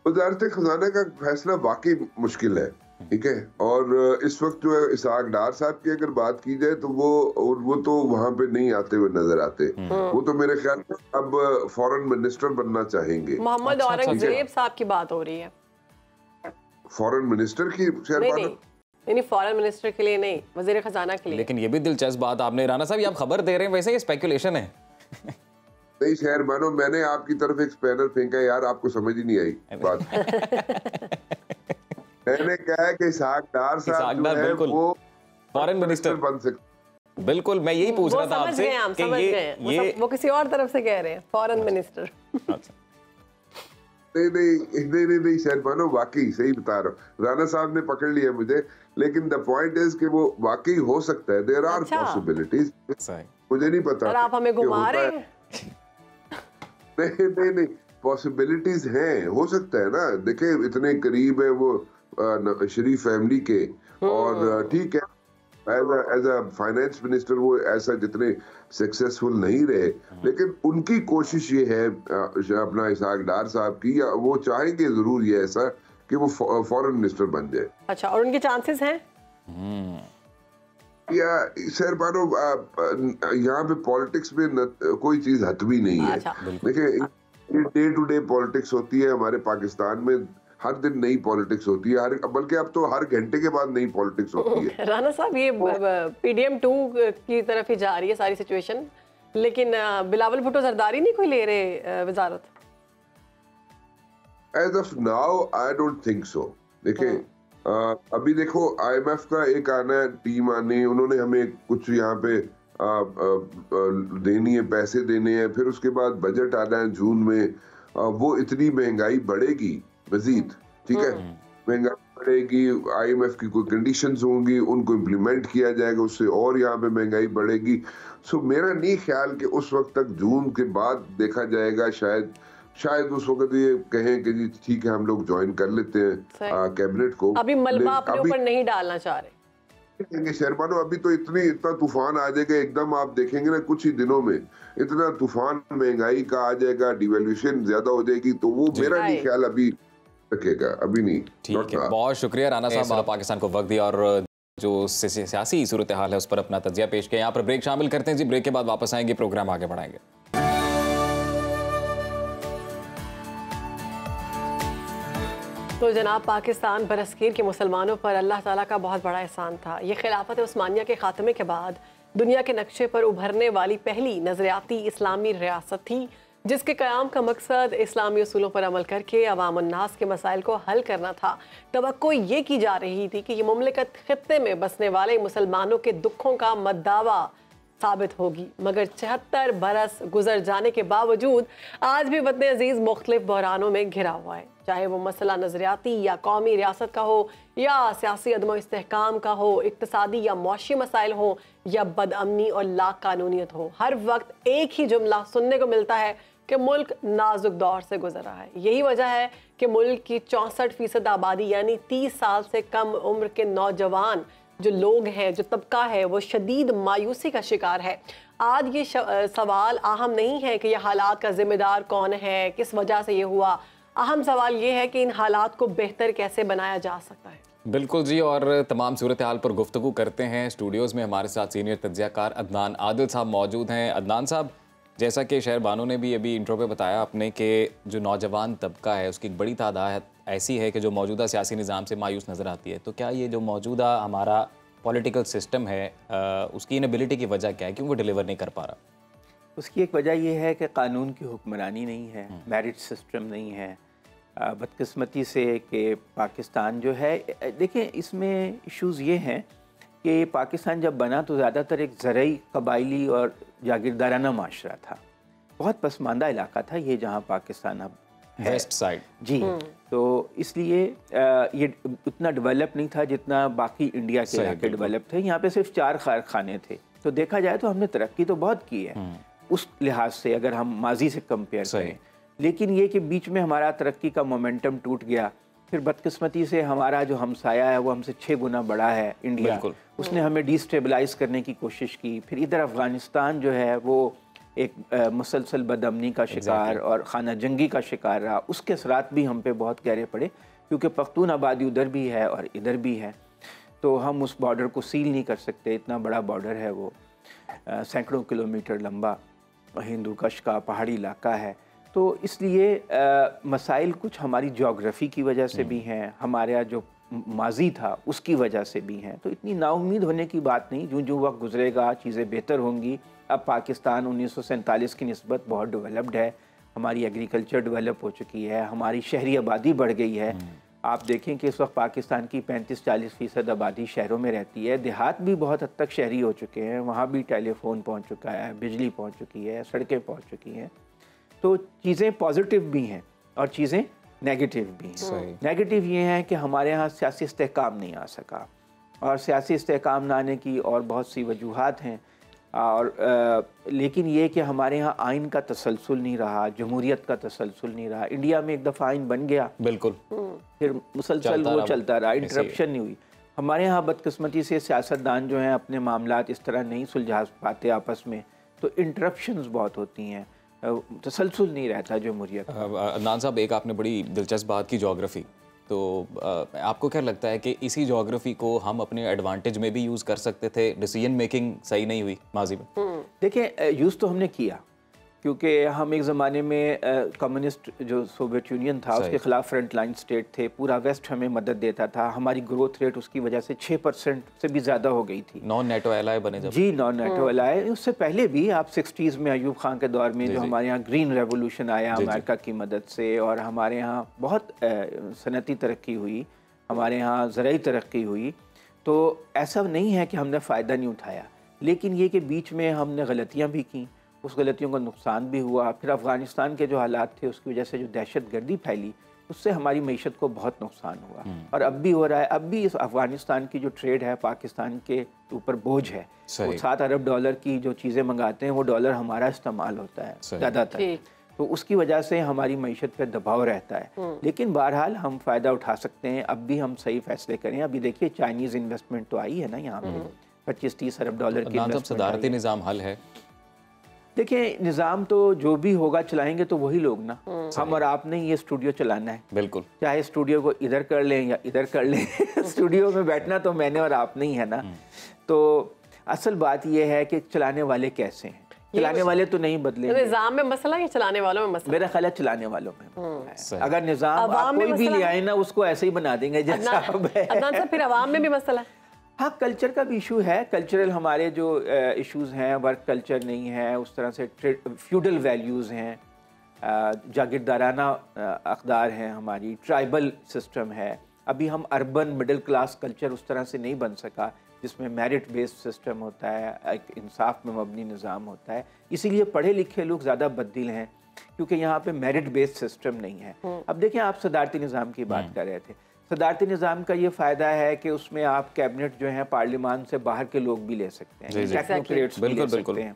वज़ारत खजाना का फैसला वाकई मुश्किल है, ठीक है। और इस वक्त जो है इसहाक डार साहब की अगर बात की जाए तो वो तो वहां पे नहीं आते हुए नजर आते। वो तो मेरे ख्याल में अब फॉरेन मिनिस्टर बनना चाहेंगे। मोहम्मद औरंगजेब साहब की बात हो रही है। फॉरेन मिनिस्टर की नहीं, फॉरेन मिनिस्टर के लिए नहीं, वजीर खजाना के लिए। लेकिन ये भी दिलचस्प बात आपने राना साहब, आप खबर दे रहे हैं, वैसे ये स्पेकुलेशन है। नहीं शहर मानो, मैंने आपकी तरफ एक स्पैनर फेंका यार, आपको समझ ही नहीं आई बात। मैंने कहा है कि इसहाक डार साहब जो है वो फॉरेन मिनिस्टर बन सकते। बिल्कुल, मैं यही पूछ रहा था आपसे कि ये वो किसी और तरफ से कह रहे हैं फॉरेन मिनिस्टर। नहीं शहर मानो, वाकई सही बता रहा हूँ, राना साहब ने पकड़ लिया मुझे, लेकिन द पॉइंट इज कि वो वाकई हो सकता है। देयर आर पॉसिबिलिटीज, मुझे नहीं पता। आप हमें घुमा रहे हैं। नहीं पॉसिबिलिटीज हैं, हो सकता है ना। देखिए इतने करीब है वो शरीफ फैमिली के, और ठीक है एज अ फाइनेंस मिनिस्टर वो ऐसा जितने सक्सेसफुल नहीं रहे, लेकिन उनकी कोशिश ये है अपना इसहाक डार साहब की, या वो चाहेंगे जरूर ये ऐसा कि वो फॉरेन मिनिस्टर बन जाए। अच्छा, और उनके चांसेस हैं? या सर मानो यहाँ पे पॉलिटिक्स में कोई चीज हतमी नहीं है। देखिए डे टू डे पॉलिटिक्स होती है हमारे पाकिस्तान में, हर दिन नई पॉलिटिक्स होती है, बल्कि अब तो हर घंटे के बाद नई पॉलिटिक्स होती है। राना साहब, ये PDM 2 की तरफ ही जा रही है सारी सिचुएशन, लेकिन बिलावल भुट्टो जरदारी नहीं कोई ले रहे वजारत? As of now I don't think so. देखिए अभी देखो IMF का एक आना है, टीम आनी, उन्होंने हमें कुछ यहाँ पे देनी है, पैसे देने हैं, फिर उसके बाद बजट आना है जून में। वो इतनी महंगाई बढ़ेगी मजीद, ठीक है, महंगाई बढ़ेगी, IMF की कोई कंडीशंस होंगी, उनको इम्प्लीमेंट किया जाएगा, उससे और यहाँ पे महंगाई बढ़ेगी। सो मेरा नहीं ख्याल कि उस वक्त तक जून के बाद देखा जाएगा। शायद उस वक्त ये कहें कि जी ठीक है हम लोग ज्वाइन कर लेते हैं कैबिनेट को। अभी मलबा अपने ऊपर नहीं डालना चाह रहे शर्मानो, अभी तो इतना तूफान आ जाएगा एकदम, आप देखेंगे ना कुछ ही दिनों में इतना तूफान महंगाई का आ जाएगा, डिवैल्यूएशन ज्यादा हो जाएगी, तो वो मेरा नहीं ख्याल अभी रखेगा, अभी नहीं। ठीक है, बहुत शुक्रिया राना साहब, पाकिस्तान को वक्त दिया और जो सियासी सूरत हाल है उस पर अपना तजिया पेश किया। यहाँ पर ब्रेक शामिल करते हैं जी, ब्रेक के बाद वापस आएंगे, प्रोग्राम आगे बढ़ाएंगे। तो जनाब, पाकिस्तान बरसगीर के मुसलमानों पर अल्लाह ताला का बहुत बड़ा एहसान था। ये खिलाफत उस्मानिया के खात्मे के बाद दुनिया के नक्शे पर उभरने वाली पहली नज़रियाती इस्लामी रियासत थी, जिसके क़याम का मकसद इस्लामी उसूलों पर अमल करके अवाम उन्नास के मसाइल को हल करना था। तवक्को ये की जा रही थी कि ये मुमलिकत खित्ते में बसने वाले मुसलमानों के दुखों का मद्दावा साबित होगी, मगर 76 बरस गुजर जाने के बावजूद आज भी वतन अजीज़ मुख्तलिफ बहरानों में घिरा हुआ है। चाहे वो मसला नज़रियाती या कौमी रियासत का हो, या सियासी अदम इस्तेहकाम का हो, इक्तसादी या मुआशी मसाइल हो, या बदअमनी और लाकानूनियत हो, हर वक्त एक ही जुमला सुनने को मिलता है कि मुल्क नाजुक दौर से गुजर रहा है। यही वजह है कि मुल्क की 64% आबादी यानी 30 साल से कम उम्र के नौजवान जो लोग हैं, जो तबका है, वो शदीद मायूसी का शिकार है। आज ये सवाल अहम नहीं है कि यह हालात का जिम्मेदार कौन है, किस वजह से ये हुआ। अहम सवाल ये है कि इन हालात को बेहतर कैसे बनाया जा सकता है। बिल्कुल जी, और तमाम सूरत हाल पर गुफ्तगू करते हैं। स्टूडियोज़ में हमारे साथ सीनियर तज्ज़ियाकार अदनान आदिल साहब मौजूद हैं। अदनान साहब, जैसा कि शहर बानो ने भी अभी इंट्रो पे बताया आपने कि जो नौजवान तबका है उसकी एक बड़ी तादाद ऐसी है कि जो मौजूदा सियासी निज़ाम से मायूस नज़र आती है, तो क्या ये जो मौजूदा हमारा पॉलिटिकल सिस्टम है उसकी इनएबिलिटी की वजह क्या है, क्यों वो डिलीवर नहीं कर पा रहा? उसकी एक वजह यह है कि कानून की हुक्मरानी नहीं है, मेरिट सिस्टम नहीं है। बदकिस्मती से कि पाकिस्तान जो है, देखें इसमें इश्यूज़ ये हैं कि पाकिस्तान जब बना तो ज़्यादातर एक ज़रई कबायली और जागीरदाराना माशरा था, बहुत पसमानदा इलाका था ये जहाँ पाकिस्तान अब है, वेस्ट साइड जी। तो इसलिए ये उतना डेवलप नहीं था जितना बाकी इंडिया के इलाके डेवलप थे। यहाँ पे सिर्फ 4 कारखाने थे, तो देखा जाए तो हमने तरक्की तो बहुत की है उस लिहाज से अगर हम माजी से कंपेयर करें। लेकिन ये कि बीच में हमारा तरक्की का मोमेंटम टूट गया। फिर बदकिस्मती से हमारा जो हमसाया है वो हमसे 6 गुना बड़ा है इंडिया, उसने हमें डिस्टेबलाइज करने की कोशिश की। फिर इधर अफ़गानिस्तान जो है वो एक मुसलसल बदअमनी का शिकार और खाना जंगी का शिकार रहा, उसके असरात भी हम पे बहुत गहरे पड़े, क्योंकि पख्तून आबादी उधर भी है और इधर भी है। तो हम उस बॉर्डर को सील नहीं कर सकते, इतना बड़ा बॉर्डर है वो, सैकड़ों किलोमीटर लंबा, हिंदू कश का पहाड़ी इलाका है। तो इसलिए मसाइल कुछ हमारी जोग्राफ़ी की वजह से भी हैं, हमारे यहाँ जो माजी था उसकी वजह से भी हैं। तो इतनी नाउम्मीद होने की बात नहीं, जो जो वक्त गुजरेगा चीज़ें बेहतर होंगी। अब पाकिस्तान 1947 की निस्बत बहुत डेवलप्ड है, हमारी एग्रीकल्चर डेवलप हो चुकी है, हमारी शहरी आबादी बढ़ गई है। आप देखें कि इस वक्त पाकिस्तान की 35-40% आबादी शहरों में रहती है, देहात भी बहुत हद तक शहरी हो चुके हैं, वहाँ भी टेलीफोन पहुँच चुका है, बिजली पहुँच चुकी है, सड़कें पहुँच चुकी हैं। तो चीज़ें पॉजिटिव भी हैं और चीज़ें नेगेटिव भी हैं। नेगेटिव ये है कि हमारे यहाँ सियासी इस्तेहकाम नहीं आ सका, और सियासी इस्तेहकाम ना आने की और बहुत सी वजूहात हैं, और लेकिन ये कि हमारे यहाँ आइन का तसलसल नहीं रहा, जमहूरियत का तसलसल नहीं रहा। इंडिया में एक दफ़ा आइन बन गया, बिल्कुल, फिर मुसलसल वो चलता रहा, इंटरप्शन नहीं हुई। हमारे यहाँ बदकिस्मती से सियासतदान जो हैं अपने मामलात इस तरह नहीं सुलझा पाते आपस में, तो इंटरप्शंस बहुत होती हैं, तसलसल नहीं रहता जमहूरियत। अदनान साहब, एक आपने बड़ी दिलचस्प बात की, जोग्राफ़ी। तो आपको क्या लगता है कि इसी जोग्राफ़ी को हम अपने एडवांटेज में भी यूज़ कर सकते थे? डिसीजन मेकिंग सही नहीं हुई माजी में? देखिए, यूज़ तो हमने किया, क्योंकि हम एक ज़माने में कम्युनिस्ट जो सोवियत यूनियन था उसके ख़िलाफ़ फ्रंट लाइन स्टेट थे, पूरा वेस्ट हमें मदद देता था, हमारी ग्रोथ रेट उसकी वजह से 6% से भी ज़्यादा हो गई थी। नॉन नेटो एलाय बने जब? जी, नॉन नेटो एलाय। उससे पहले भी आप 60s में अयूब खान के दौर में जो हमारे यहाँ ग्रीन रेवोल्यूशन आया अमेरिका की मदद से, और हमारे यहाँ बहुत सनती तरक्की हुई, हमारे यहाँ ज़राई तरक्की हुई। तो ऐसा नहीं है कि हमने फ़ायदा नहीं उठाया, लेकिन ये कि बीच में हमने गलतियाँ भी की, उस गलतियों का नुकसान भी हुआ। फिर अफ़गानिस्तान के जो हालात थे उसकी वजह से जो दहशतगर्दी फैली, उससे हमारी मईशत को बहुत नुकसान हुआ, और अब भी हो रहा है। अब भी इस अफ़गानिस्तान की जो ट्रेड है पाकिस्तान के ऊपर बोझ है। वो $7 अरब की जो चीज़ें मंगाते हैं वो डॉलर हमारा इस्तेमाल होता है ज़्यादातर, तो उसकी वजह से हमारी मईशत पर दबाव रहता है। लेकिन बहरहाल हम फ़ायदा उठा सकते हैं, अब भी हम सही फैसले करें। अभी देखिए चाइनीज़ इन्वेस्टमेंट तो आई है ना यहाँ पे, $25-30 अरब की। सदारती निज़ाम हल है। देखिए, निज़ाम तो जो भी होगा चलाएंगे तो वही लोग ना, हम और आपने ये स्टूडियो चलाना है। बिल्कुल, चाहे स्टूडियो को इधर कर लें या इधर कर लें स्टूडियो में बैठना तो मैंने और आपने ही है ना। तो असल बात ये है कि चलाने वाले कैसे हैं, चलाने वाले तो नहीं बदले। निज़ाम में मसला या चलाने वालों में मसला? मेरा ख्याल है चलाने वालों में। अगर निज़ाम आप कोई भी ले आए ना, उसको ऐसे ही बना देंगे जैसा अब है। अदनान साहब, फिर अवाम में भी मसला है? हाँ, कल्चर का भी इशू है। कल्चरल हमारे जो इश्यूज़ हैं, वर्क कल्चर नहीं है, उस तरह से फ्यूडल वैल्यूज़ हैं, जागीरदाराना अक़दार हैं, हमारी ट्राइबल सिस्टम है। अभी हम अर्बन मिडिल क्लास कल्चर उस तरह से नहीं बन सका जिसमें मेरिट बेस्ड सिस्टम होता है, एक इंसाफ में मबनी निज़ाम होता है। इसीलिए पढ़े लिखे लोग ज़्यादा बददिल हैं, क्योंकि यहाँ पे मेरिट बेस्ड सिस्टम नहीं है। अब देखें, आप सदारती निज़ाम की बात कर रहे थे। सदारती निज़ाम का ये फ़ायदा है कि उसमें आप कैबिनेट जो है पार्लियामान से बाहर के लोग भी ले सकते हैं, टेक्नोक्रेट्स भी ले सकते हैं,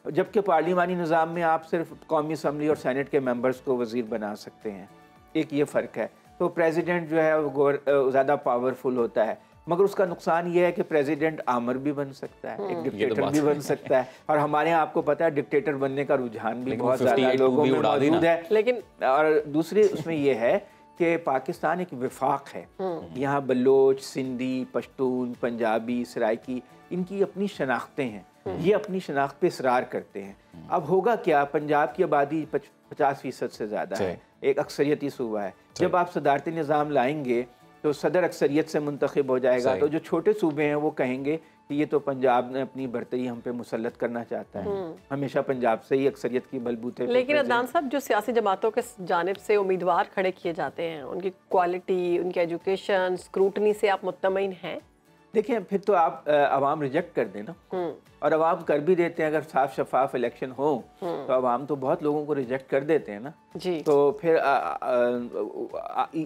जबकि पार्लियामानी निज़ाम में आप सिर्फ कौमी असम्बली और सेनेट के मेंबर्स को वज़ीर बना सकते हैं। एक ये फ़र्क है। तो प्रेसिडेंट जो है वो ज़्यादा पावरफुल होता है, मगर उसका नुकसान ये है कि प्रेसिडेंट आमर भी बन सकता है, एक डिक्टेटर भी बन सकता है। और हमारे यहाँ आपको पता है डिक्टेटर बनने का रुझान भी बहुत ज़्यादा लोगों में मौजूद है। लेकिन और दूसरी उसमें यह है कि पाकिस्तान एक विफाक है। यहाँ बलोच, सिंधी, पश्तून, पंजाबी, सराइकी, इनकी अपनी शनाख्तें हैं, ये अपनी शनाख्त पे इसरार करते हैं। अब होगा क्या, पंजाब की आबादी 50% से ज़्यादा है, एक अक्सरियती सूबा है। जब आप सदारती निज़ाम लाएंगे तो सदर अक्सरियत से मुंतखब हो जाएगा, तो जो छोटे सूबे हैं वो कहेंगे कि ये तो पंजाब ने अपनी बर्तरी हम पे मुसल्लत करना चाहता है, हमेशा पंजाब से ही अक्सरियत की बलबूते। लेकिन अदनान साहब, जो सियासी जमातों के जानिब से उम्मीदवार खड़े किए जाते हैं, उनकी क्वालिटी, उनकी एजुकेशन, स्क्रूटनी से आप मुत्तमईन हैं? देखिए, फिर तो आप अवाम रिजेक्ट कर देना, और अवाम कर भी देते हैं। अगर साफ शफाफ इलेक्शन हो तो अवाम तो बहुत लोगों को रिजेक्ट कर देते हैं ना जी। तो फिर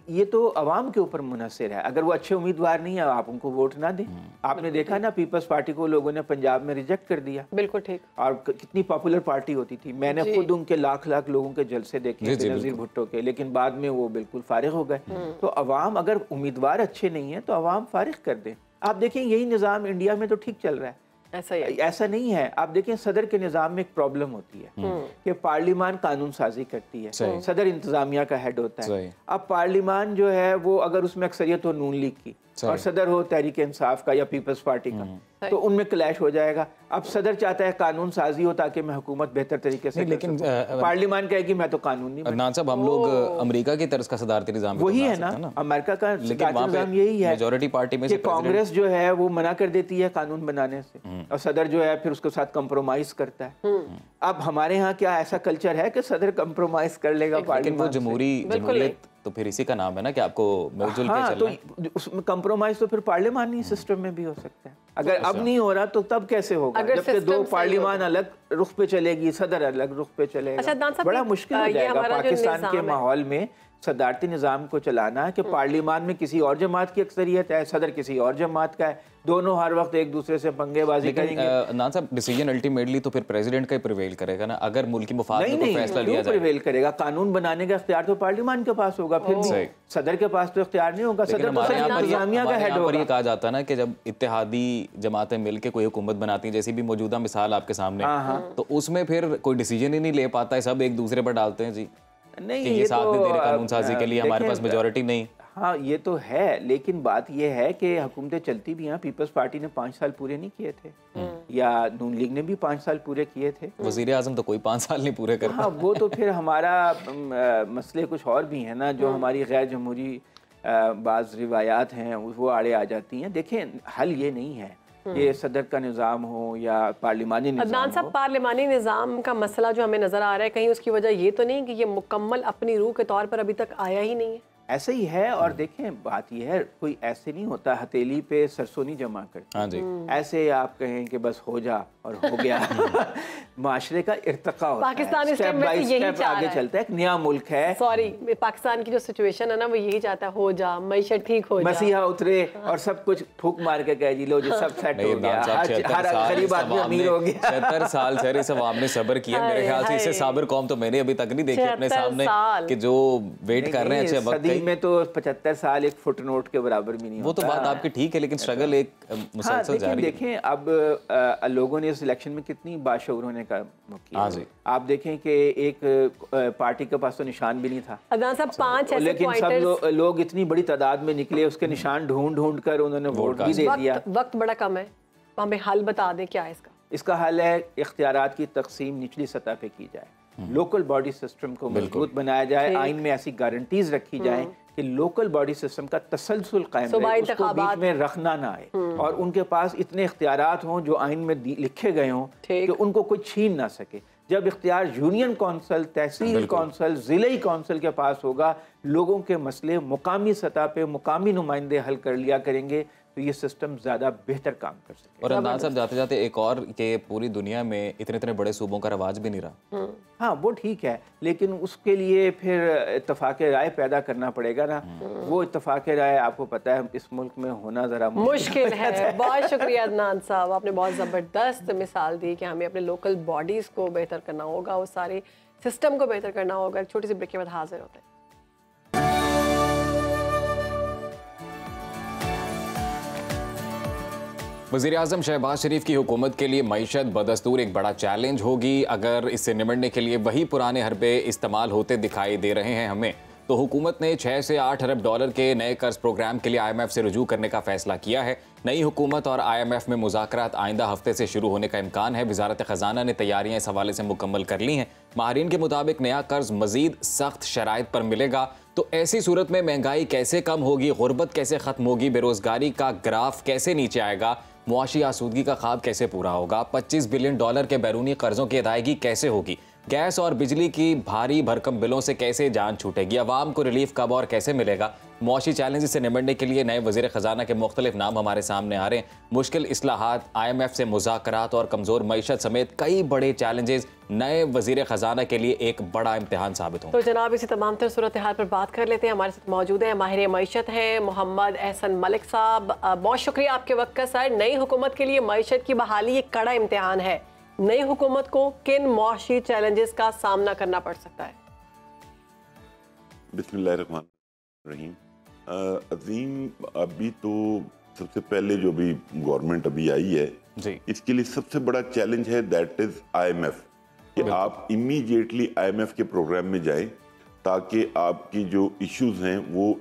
ये तो अवाम के ऊपर मुनहसर है। अगर वो अच्छे उम्मीदवार नहीं है, आप उनको वोट ना दें। आपने देखा ना, पीपल्स पार्टी को लोगों ने पंजाब में रिजेक्ट कर दिया। बिल्कुल ठीक। और कितनी पॉपुलर पार्टी होती थी। मैंने खुद उनके लाख लाख लोगों के जलसे देखे नज़ीर भुट्टो के, लेकिन बाद में वो बिल्कुल फारिग हो गए। तो अवाम, अगर उम्मीदवार अच्छे नहीं है तो अवाम फारिग कर दें। आप देखें, यही निज़ाम इंडिया में तो ठीक चल रहा है। ऐसा नहीं है। आप देखें सदर के निज़ाम में एक प्रॉब्लम होती है कि पार्लिमान कानून साजी करती है, सदर इंतजामिया का हेड होता है। अब पार्लिमान जो है वो अगर उसमें अक्सरियत हो नून लीग की और सदर हो तहरीक इंसाफ का या पीपल्स पार्टी का, तो उनमें क्लैश हो जाएगा। अब सदर चाहता है कानून साजी हो ताकि मैं हुकूमत बेहतर तरीके से, लेकिन पार्लियामान कहेगी मैं तो कानून नहीं। अदनान साहब, हम लोग अमेरिका की तरफ का सदारती निज़ाम वही है ना, अमेरिका का निज़ाम यही है, मेजॉरिटी पार्टी में कांग्रेस जो है वो मना कर देती है कानून बनाने से और सदर जो है फिर उसके साथ कंप्रोमाइज करता है। अब हमारे यहाँ क्या ऐसा कल्चर है कि सदर कंप्रोमाइज कर लेगा पार्लियामान से? जमहूरियत तो फिर इसी का नाम है ना कि आपको मिलजुल के चलना है। तो उसमें कंप्रोमाइज तो फिर पार्लियामानी सिस्टम में भी हो सकता है। अगर अब नहीं हो रहा तो तब कैसे होगा, जबकि दो पार्लियामान अलग रुख पे चलेगी, सदर अलग रुख पे चलेगा। बड़ा मुश्किल हो जाएगा पाकिस्तान के माहौल में सदारती निज़ाम को चलाना कि पार्लियामान में किसी और जमात की अक्सरियत है, सदर किसी और जमात का है, दोनों हर वक्त एक दूसरे से पंगेबाजी करेंगे। अदनान साहब, डिसीजन अल्टीमेटली तो फिर प्रेसिडेंट का ही प्रिवेल करेगा ना, अगर मुल्क की मुफाद में कोई फैसला लिया जाए। प्रिवेल करेगा, कानून बनाने का इख्तियार तो पार्लियामान के पास होगा, फिर भी सदर के पास तो इख्तियार नहीं होगा। सदर तो इंतजामिया का हेड होगा। ये कहा जाता है ना कि जब इत्तेहादी जमातें मिलकर कोई हुकूमत बनाती हैं, जैसी भी मौजूदा मिसाल आपके सामने, तो उसमें फिर कोई डिसीजन ही नहीं ले पाता है, सब एक दूसरे पर डालते हैं जी नहीं, ये साथ नहीं दे रहे कानून साजी के लिए, हमारे पास मेजॉरिटी नहीं। हाँ ये तो है, लेकिन बात ये है कि हुकूमतें चलती भी हैं। पीपल्स पार्टी ने 5 साल पूरे नहीं किए थे, या नून लीग ने भी 5 साल पूरे किए थे। वज़ीर आज़म तो कोई 5 साल नहीं पूरे कर। हाँ वो तो फिर हमारा मसले कुछ और भी हैं ना, जो हमारी गैर जमहूरी बाज़ रिवायात हैं वो आड़े आ जाती हैं। देखें हल ये नहीं है ये सदर का निज़ाम हो या पार्लिमानी निज़ाम हो। अदनान साहब, पार्लिमानी निज़ाम का मसला जो हमें नज़र आ रहा है, कहीं उसकी वजह ये तो नहीं कि ये मुकम्मल अपनी रूह के तौर पर अभी तक आया ही नहीं है? ऐसे ही है। और देखें बात यह है, कोई ऐसे नहीं होता हथेली पे सरसों नहीं जमा करते। हाँ जी। ऐसे आप कहें कि बस हो जा और हो गया। माशरे का इर्तका होता पाकिस्तान है, स्टेप बाय स्टेप आगे चलता है। एक नया मुल्क है। सॉरी, पाकिस्तान की जो सिचुएशन है ना, वो यही चाहता है हो जा, मईशत ठीक हो जा, मसीहा उतरे और सब कुछ फूक मार के कह जी लो जी सब सेट हो गया, हर गरीब आदमी अमीर हो गया। 70 साल सर इस अवाम ने सब्र किया। मेरे ख्याल से इससे साबिर कौम तो मैंने अभी तक नहीं देखी अपने सामने कि जो वेट कर रहे हैं अच्छे वक्त में। तो 75 साल एक फुट नोट के बराबर भी नहीं होता। वो तो बात आपकी ठीक है, लेकिन स्ट्रगल एक मुसलसल जारी है। देखें अब लोगों ने इस इलेक्शन में कितनी बाशऊर होने का किया। आप देखें कि एक पार्टी के पास तो निशान भी नहीं था। अदनान साहब, 5 ऐसे लेकिन सब लोग इतनी बड़ी तादाद में निकले, उसके निशान ढूंढ कर उन्होंने वोट भी दे दिया। वक्त बड़ा कम है, हमें हल बता दें क्या है इसका। इसका हल है इख्तियारात की तकसीम निचली सतह पे की जाए, लोकल बॉडी सिस्टम को मजबूत बनाया जाए, आइन में ऐसी गारंटीज रखी जाए कि लोकल बॉडी सिस्टम का तसलसल कायम रहे, उसको बीच में रखना ना आए और उनके पास इतने इख्तियारात हों जो आइन में लिखे गए हों कि उनको कोई छीन ना सके। जब इख्तियार यूनियन कौंसल, तहसील कौंसल, ज़िले कौंसल के पास होगा, लोगों के मसले मुकामी सतह पे मुकामी नुमाइंदे हल कर लिया करेंगे, तो ये सिस्टम ज़्यादा बेहतर काम कर सके। और अदनान साहब, जाते जाते एक और कि पूरी दुनिया में इतने बड़े सूबों का रवाज भी नहीं रहा। हाँ वो ठीक है, लेकिन उसके लिए फिर इत्तफाक राय पैदा करना पड़ेगा ना। वो इत्तफाक राय आपको पता है इस मुल्क में होना ज़रा मुश्किल है। बहुत शुक्रिया अदनान साहब, आपने बहुत ज़बरदस्त मिसाल दी कि हमें अपने लोकल बॉडीज़ को बेहतर करना होगा, उस सारे सिस्टम को बेहतर करना होगा। एक छोटी सी ब्रेक के बाद हाजिर होते हैं। वज़ीर-ए-आज़म शहबाज शरीफ की हुकूमत के लिए मईशत बदस्तूर एक बड़ा चैलेंज होगी। अगर इससे निमटने के लिए वही पुराने हरबे इस्तेमाल होते दिखाई दे रहे हैं हमें, तो हुकूमत ने 6 से 8 अरब डॉलर के नए कर्ज प्रोग्राम के लिए IMF से रुजू करने का फैसला किया है। नई हुकूमत और IMF में मुज़ाकरात आइंदा हफ्ते से शुरू होने का इम्कान है। वज़ारत ख़जाना ने तैयारियां इस हवाले से मुकम्मल कर ली हैं। माहिरीन के मुताबिक नया कर्ज मज़ीद सख्त शराइत पर मिलेगा। तो ऐसी सूरत में महंगाई कैसे कम होगी, गुर्बत कैसे ख़त्म होगी, बेरोज़गारी का ग्राफ कैसे नीचे आएगा, मुआशी आसूदगी का ख्वाब कैसे पूरा होगा, 25 बिलियन डॉलर के बैरूनी कर्जों की अदायगी कैसे होगी, गैस और बिजली की भारी भरकम बिलों से कैसे जान छूटेगी, अवाम को रिलीफ कब और कैसे मिलेगा। मुआशी चैलेंज से निपटने के लिए नए वज़ीर ख़जाना के मुख्तलिफ नाम हमारे सामने आ रहे हैं। मुश्किल इस्लाहात, IMF से मुज़ाकरात और कमज़ोर मईशत समेत कई बड़े चैलेंजेस नए वज़ीर ख़जाना के लिए एक बड़ा इम्तिहान साबित होंगे। तो जनाब, इसी तमाम तर सूरत हाल पर बात कर लेते हैं। हमारे साथ मौजूद हैं माहिर मईशत हैं मोहम्मद एहसन मलिक साहब। बहुत शुक्रिया आपके वक्त का सर। नई हुकूमत के लिए मईशत की बहाली एक कड़ा इम्तिहान है। नई हुकूमत को किन मुआशी चैलेंजेस का सामना करना पड़ सकता है? बिस्मिल्लाहिर्रहमानिर्रहीम। अजीम, अभी तो सबसे पहले जो भी गवर्नमेंट अभी आई है जी। इसके लिए सबसे बड़ा चैलेंज है दैट इज IMF, कि आप इमीडिएटली IMF के प्रोग्राम में जाएं ताकि आपकी जो इश्यूज हैं वो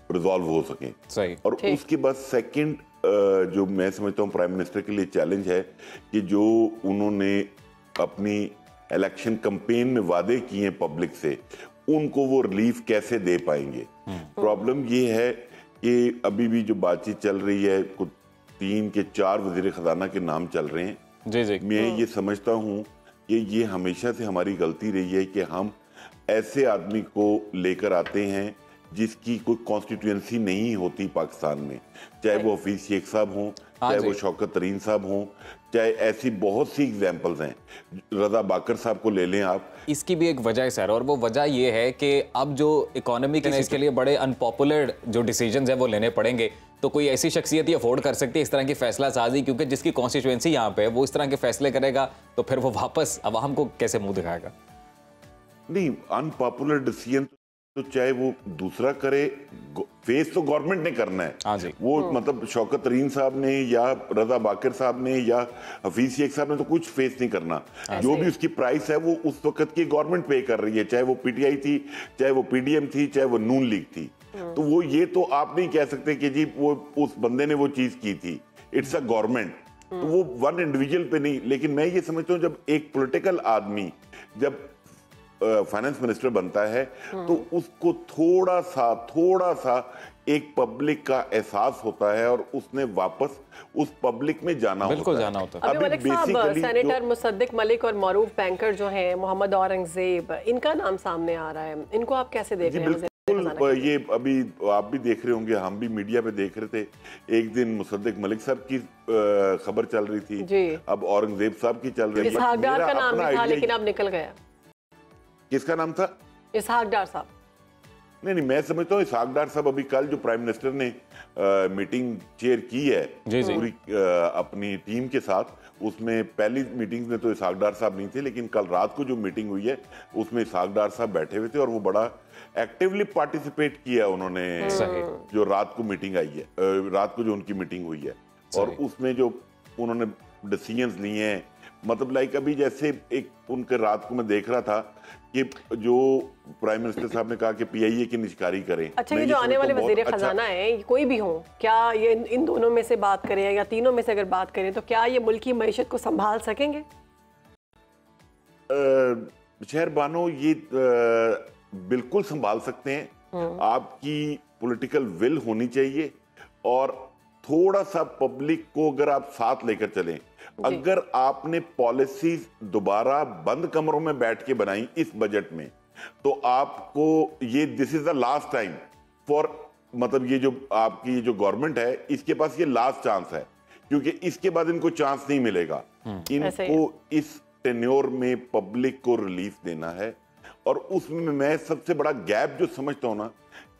रिजॉल्व हो सकें। सही। और उसके बाद सेकंड जो मैं समझता हूँ प्राइम मिनिस्टर के लिए चैलेंज है कि जो उन्होंने अपनी इलेक्शन कैंपेन में वादे किए हैं पब्लिक से, उनको वो रिलीफ कैसे दे पाएंगे। प्रॉब्लम ये है कि अभी भी जो बातचीत चल रही है, कुछ 3 के 4 वजीर खजाना के नाम चल रहे हैं। जी जी। मैं ये समझता हूँ कि ये हमेशा से हमारी गलती रही है कि हम ऐसे आदमी को लेकर आते हैं जिसकी कोई कॉन्स्टिट्यूएंसी नहीं होती पाकिस्तान में, चाहे वो हफीज शेख साहब हों, चाहे वो शौकत तरीन साहब हों, चाहे ऐसी बहुत सी एग्जाम्पल्स हैं, रजा बाकर साहब को ले लें आप। इसकी भी एक वजह है सर, और वो वजह ये है कि अब जो इकोनॉमी के इसके लिए बड़े अनपॉपुलर जो डिसीजंस हैं वो लेने पड़ेंगे, तो कोई ऐसी शख्सियत ही अफोर्ड कर सकती है इस तरह की फैसला साजी, क्योंकि जिसकी कॉन्स्टिट्यूएंसी यहाँ पे है वो इस तरह के फैसले करेगा तो फिर वो वापस अवाम को कैसे मुंह दिखाएगा। नहीं, अनपॉपुलर डिसीजन तो चाहे वो दूसरा करे, फेस तो गवर्नमेंट ने करना है। हाँ जी। वो मतलब शौकत तरीन साहब ने या रजा बाकर साहब ने या हफीज शेख साहब ने तो कुछ फेस नहीं करना। जो भी उसकी प्राइस है वो उस वक्त की गवर्नमेंट पे कर रही है, चाहे वो PTI थी, चाहे वो PDM थी, चाहे वो नून लीग थी। तो वो ये तो आप नहीं कह सकते कि जी वो उस बंदे ने वो चीज की थी। इट्स अ गवर्नमेंट, तो वो वन इंडिविजुअल पे नहीं। लेकिन मैं ये समझता हूँ जब एक पॉलिटिकल आदमी जब फाइनेंस मिनिस्टर बनता है तो उसको थोड़ा सा एक पब्लिक का एहसास होता है और उसने वापस उस पब्लिक में जाना बिल्कुल होता है। जाना होता है। अभी मलिक साहब, सेनेटर मुसद्दिक मलिक और मारूफ बैंकर जो हैं मोहम्मद औरंगजेब, इनका नाम सामने आ रहा है, इनको आप कैसे देख रहे हैं? ये अभी आप भी देख रहे होंगे, हम भी मीडिया पे देख रहे थे, एक दिन मुसद्दिक मलिक साहब की खबर चल रही थी जी। अब औरंगजेब साहब की चल रही है। इसहाक डार का नाम भी था लेकिन अब निकल गया। किसका नाम था? इसहाक डार साहब। नहीं, मैं समझता हूँ इसहाक डार साहब, अभी कल जो प्राइम मिनिस्टर ने मीटिंग चेयर की है पूरी अपनी टीम के साथ, उसमें पहली मीटिंग में तो इसहाक डार साहब नहीं थे, लेकिन कल रात को जो मीटिंग हुई है उसमें इसहाक डार साहब बैठे हुए थे और वो बड़ा एक्टिवली पार्टिसिपेट किया उन्होंने। जो रात को मीटिंग आई है, रात को जो उनकी मीटिंग हुई है, और उसमें जो उन्होंने डिसीजंस लिए हैं, मतलब लाइक अभी जैसे एक उनके रात को मैं देख रहा था कि जो प्राइम मिनिस्टर साहब ने कहा कि PIA की निष्कारी करें। अच्छा, ये जो आने वाले वजीर खजाना है, कोई भी हो, क्या ये इन दोनों में से बात करें या तीनों में से अगर बात करें तो क्या ये मुल्क की मईशत को संभाल सकेंगे? शहर बानो, ये बिल्कुल संभाल सकते हैं। आपकी पॉलिटिकल विल होनी चाहिए और थोड़ा सा पब्लिक को अगर आप साथ लेकर चलें। अगर आपने पॉलिसीज दोबारा बंद कमरों में बैठ के बनाई इस बजट में, तो आपको ये this is the last time for, मतलब ये जो आपकी जो गवर्नमेंट है इसके पास ये लास्ट चांस है, क्योंकि इसके बाद इनको चांस नहीं मिलेगा। इनको इस टेन्योर में पब्लिक को रिलीफ देना है। और उसमें मैं सबसे बड़ा गैप जो समझता हूं ना,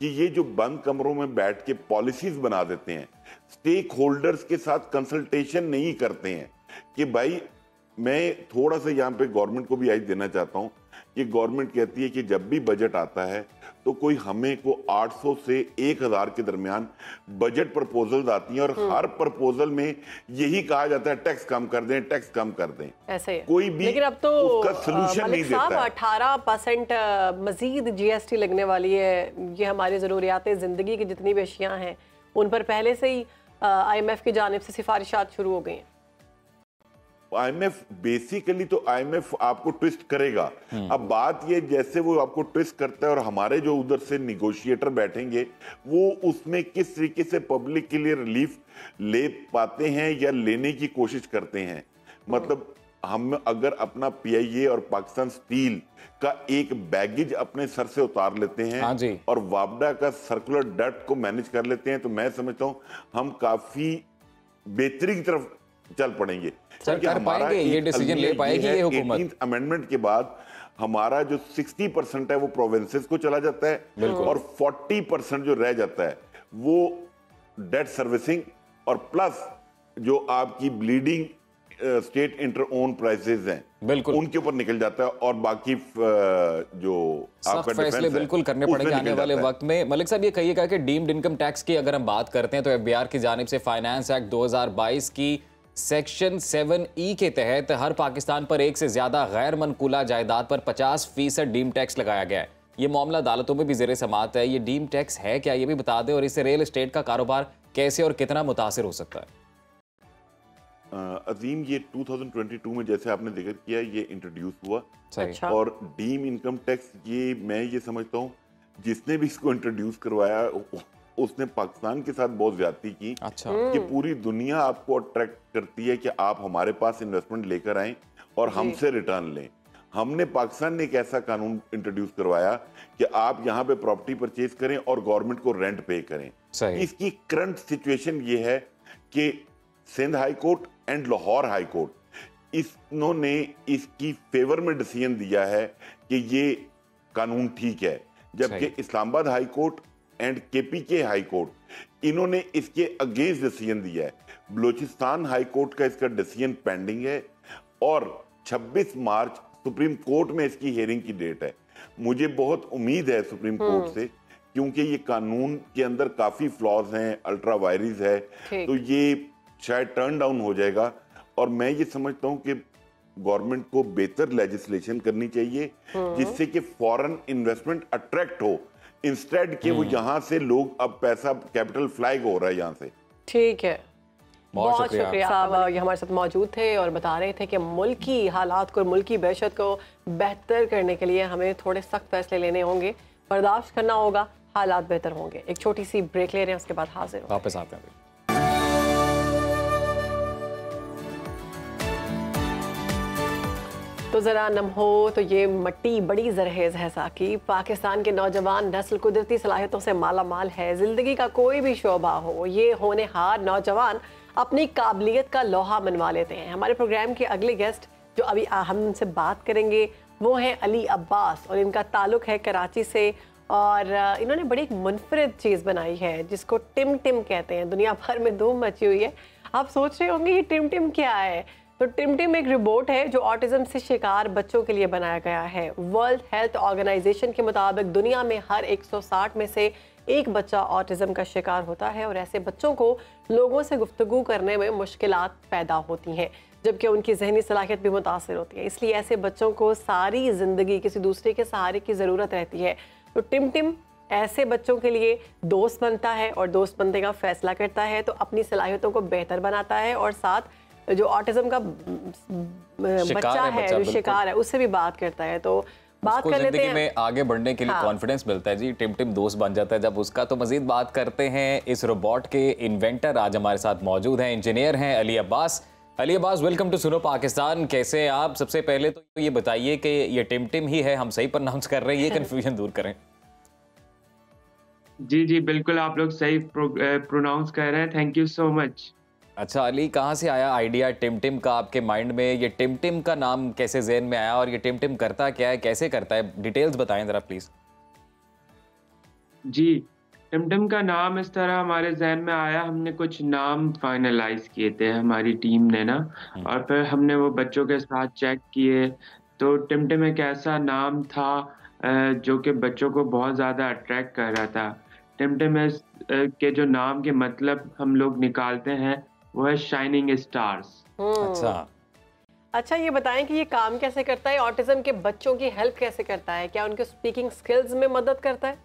कि ये जो बंद कमरों में बैठ के पॉलिसीज बना देते हैं, स्टेक होल्डर्स के साथ कंसल्टेशन नहीं करते हैं। कि भाई मैं थोड़ा सा यहाँ पे गवर्नमेंट को भी आज देना चाहता हूँ कि गवर्नमेंट कहती है कि जब भी बजट आता है तो कोई हमें को 800 से 1000 के दरमियान बजट प्रपोजल्स आती हैं और हर प्रपोजल में यही कहा जाता है टैक्स कम कर दें, टैक्स कम कर दें। ऐसे है। कोई भी लेकिन अब तो उसका सलूशन नहीं देता है। 18% मजीद GST लगने वाली है। ये हमारी ज़रूरियात ज़िंदगी की जितनी भी अशियाँ हैं उन पर पहले से ही IMF की जानिब से सिफारिशात शुरू हो गई हैं। IMF बेसिकली तो IMF आपको ट्विस्ट करेगा। अब बात ये, जैसे वो आपको ट्विस्ट करता है और हमारे जो उधर से निगोशिएटर बैठेंगे वो उसमें किस तरीके से पब्लिक के लिए रिलीफ ले पाते हैं या लेने की कोशिश करते हैं। मतलब हम अगर अपना PIA और पाकिस्तान स्टील का एक बैगेज अपने सर से उतार लेते हैं और वापडा का सर्कुलर डट को मैनेज कर लेते हैं, तो मैं समझता हूं हम काफी बेहतरी की तरफ चल पड़ेंगे। सर, कर पाएंगे ये डिसीजन ले पाएगी ये हुकूमत? 18th अमेंडमेंट के बाद हमारा जो 60% है वो प्रोविंसेस को चला जाता है और 40% जो रह जाता है वो डेट सर्विसिंग और प्लस जो आपकी bleeding state inter own prices हैं बिल्कुल उनके ऊपर निकल जाता है और बाकी जो आपका फैसले बिल्कुल करने पड़ेंगे आने वाले वक्त में। मलिक साहब, ये कहिएगा कि डीम्ड इनकम टैक्स की अगर हम बात करते हैं तो FBR की जानिब से फाइनेंस एक्ट 2022 की सेक्शन 7E के तहत हर पाकिस्तान पर एक से ज्यादा गैर मनकूला जायदाद पर 50% डीम टैक्स लगाया गया है। ये मामला अदालतों में भी ज़ेरे समाअत है। ये डीम टैक्स है क्या, ये भी बता दें, और इससे रियल एस्टेट का कारोबार कैसे और कितना मुतासिर हो सकता है? अजीम, ये 2022 में जैसे आपने जिक्र किया ये इंट्रोड्यूस हुआ। अच्छा। और डीम इनकम टैक्स, ये मैं ये समझता हूँ जिसने भी इसको इंट्रोड्यूस करवाया उसने पाकिस्तान के साथ बहुत ज्यादती की। अच्छा। कि पूरी दुनिया आपको अट्रैक्ट करती है कि आप हमारे पास इन्वेस्टमेंट लेकर आएं और हमसे रिटर्न लें। हमने पाकिस्तान ने एक ऐसा कानून इंट्रोड्यूस करवाया कि आप यहाँ पे प्रॉपर्टी परचेज करें और गवर्नमेंट को रेंट पे करें। इसकी करंट सिचुएशन ये है कि Sindh high court and Lahore high court इन्होंने इसकी फेवर में डिसीजन दिया है कि ये कानून ठीक है, जबकि Islamabad high court and KPK high court इन्होंने इसके अगेंस्ट डिसीजन दिया है। बलूचिस्तान हाई कोर्ट का इसका डिसीजन पेंडिंग है और 26 मार्च सुप्रीम कोर्ट में इसकी हियरिंग की डेट है। मुझे बहुत उम्मीद है सुप्रीम कोर्ट से, क्योंकि ये कानून के अंदर काफी फ्लॉज हैं, अल्ट्रा वायरिस है, तो ये शायद टर्न डाउन हो जाएगा। और मैं ये समझता हूँ कि गवर्नमेंट को बेहतर लेजिस्लेशन करनी चाहिए जिससे कि फॉरेन इन्वेस्टमेंट अट्रैक्ट हो, इंस्टेड के वो यहाँ से लोग अब पैसा कैपिटल फ्लाइग हो रहा है यहाँ से। ठीक है, बहुत शुक्रिया साहब, ये हमारे साथ मौजूद थे और बता रहे थे कि मुल्की हालात को, मुल्की मैशत को बेहतर करने के लिए हमें थोड़े सख्त फैसले लेने होंगे, बर्दाश्त करना होगा, हालात बेहतर होंगे। एक छोटी सी ब्रेक ले रहे हैं, उसके बाद हाजिर वापस आते हैं। तो ज़रा नम हो तो ये मट्टी बड़ी जरहेज है साकी। पाकिस्तान के नौजवान नस्ल कुदरती सलाहियतों से माला माल है। ज़िंदगी का कोई भी शोबा हो, ये होनहार नौजवान अपनी काबिलियत का लोहा मनवा लेते हैं। हमारे प्रोग्राम के अगले गेस्ट जो अभी हम उनसे बात करेंगे वो हैं अली अब्बास, और इनका ताल्लुक़ है कराची से। और इन्होंने बड़ी एक मुनफरिद चीज़ बनाई है जिसको टिम टिम कहते हैं। दुनिया भर में धूम मची हुई है। आप सोच रहे होंगे ये टिम टिम क्या है? तो टिम टिम एक रोबोट है जो ऑटिज्म से शिकार बच्चों के लिए बनाया गया है। वर्ल्ड हेल्थ ऑर्गेनाइजेशन के मुताबिक दुनिया में हर 160 में से एक बच्चा ऑटिज्म का शिकार होता है, और ऐसे बच्चों को लोगों से गुफ्तगू करने में मुश्किलात पैदा होती हैं, जबकि उनकी जहनी सलाहियत भी मुतासिर होती है। इसलिए ऐसे बच्चों को सारी ज़िंदगी किसी दूसरे के सहारे की ज़रूरत रहती है। तो टिम टिम ऐसे बच्चों के लिए दोस्त बनता है और दोस्त बनने का फैसला करता है, तो अपनी सलाहियतों को बेहतर बनाता है, और साथ जो ऑटिज्म का बच्चा है जो शिकार है उससे भी बात करता है। तो बात कर लेते हैं, में आगे बढ़ने के लिए कॉन्फिडेंस मिलता है जी। टिम टिम दोस्त बन जाता है जब उसका। तो मजीद बात करते हैं इस रोबोट के इन्वेंटर, आज हमारे साथ मौजूद हैं, इंजीनियर हैं अली अब्बास। अली अब्बास, वेलकम टू सुनो पाकिस्तान। कैसे हैं आप? सबसे पहले तो ये बताइए कि ये टिम टिम ही है, हम सही प्रोनाउंस कर रहे हैं, ये कंफ्यूजन दूर करें। जी जी बिल्कुल, आप लोग सही प्रोनाउंस कर रहे हैं, थैंक यू सो मच। अच्छा अली, कहाँ से आया आइडिया टिम टिम का आपके माइंड में? ये टिम टिम का नाम कैसे ज़हन में आया और ये टिम टिम करता क्या है, कैसे करता है? डिटेल्स बताएं ज़रा प्लीज़। जी, टिम टिम का नाम इस तरह हमारे जहन में आया, हमने कुछ नाम फाइनलाइज किए थे हमारी टीम ने ना, और फिर हमने वो बच्चों के साथ चेक किए। तो टिम टिम एक ऐसा नाम था जो कि बच्चों को बहुत ज़्यादा अट्रैक्ट कर रहा था। टिम टिम के जो नाम के मतलब हम लोग निकालते हैं वो है शाइनिंग स्टार्स। अच्छा ये बताएं कि ये काम कैसे करता है? ऑटिज्म के बच्चों की हेल्प कैसे करता है? क्या उनके स्पीकिंग स्किल्स में मदद करता है?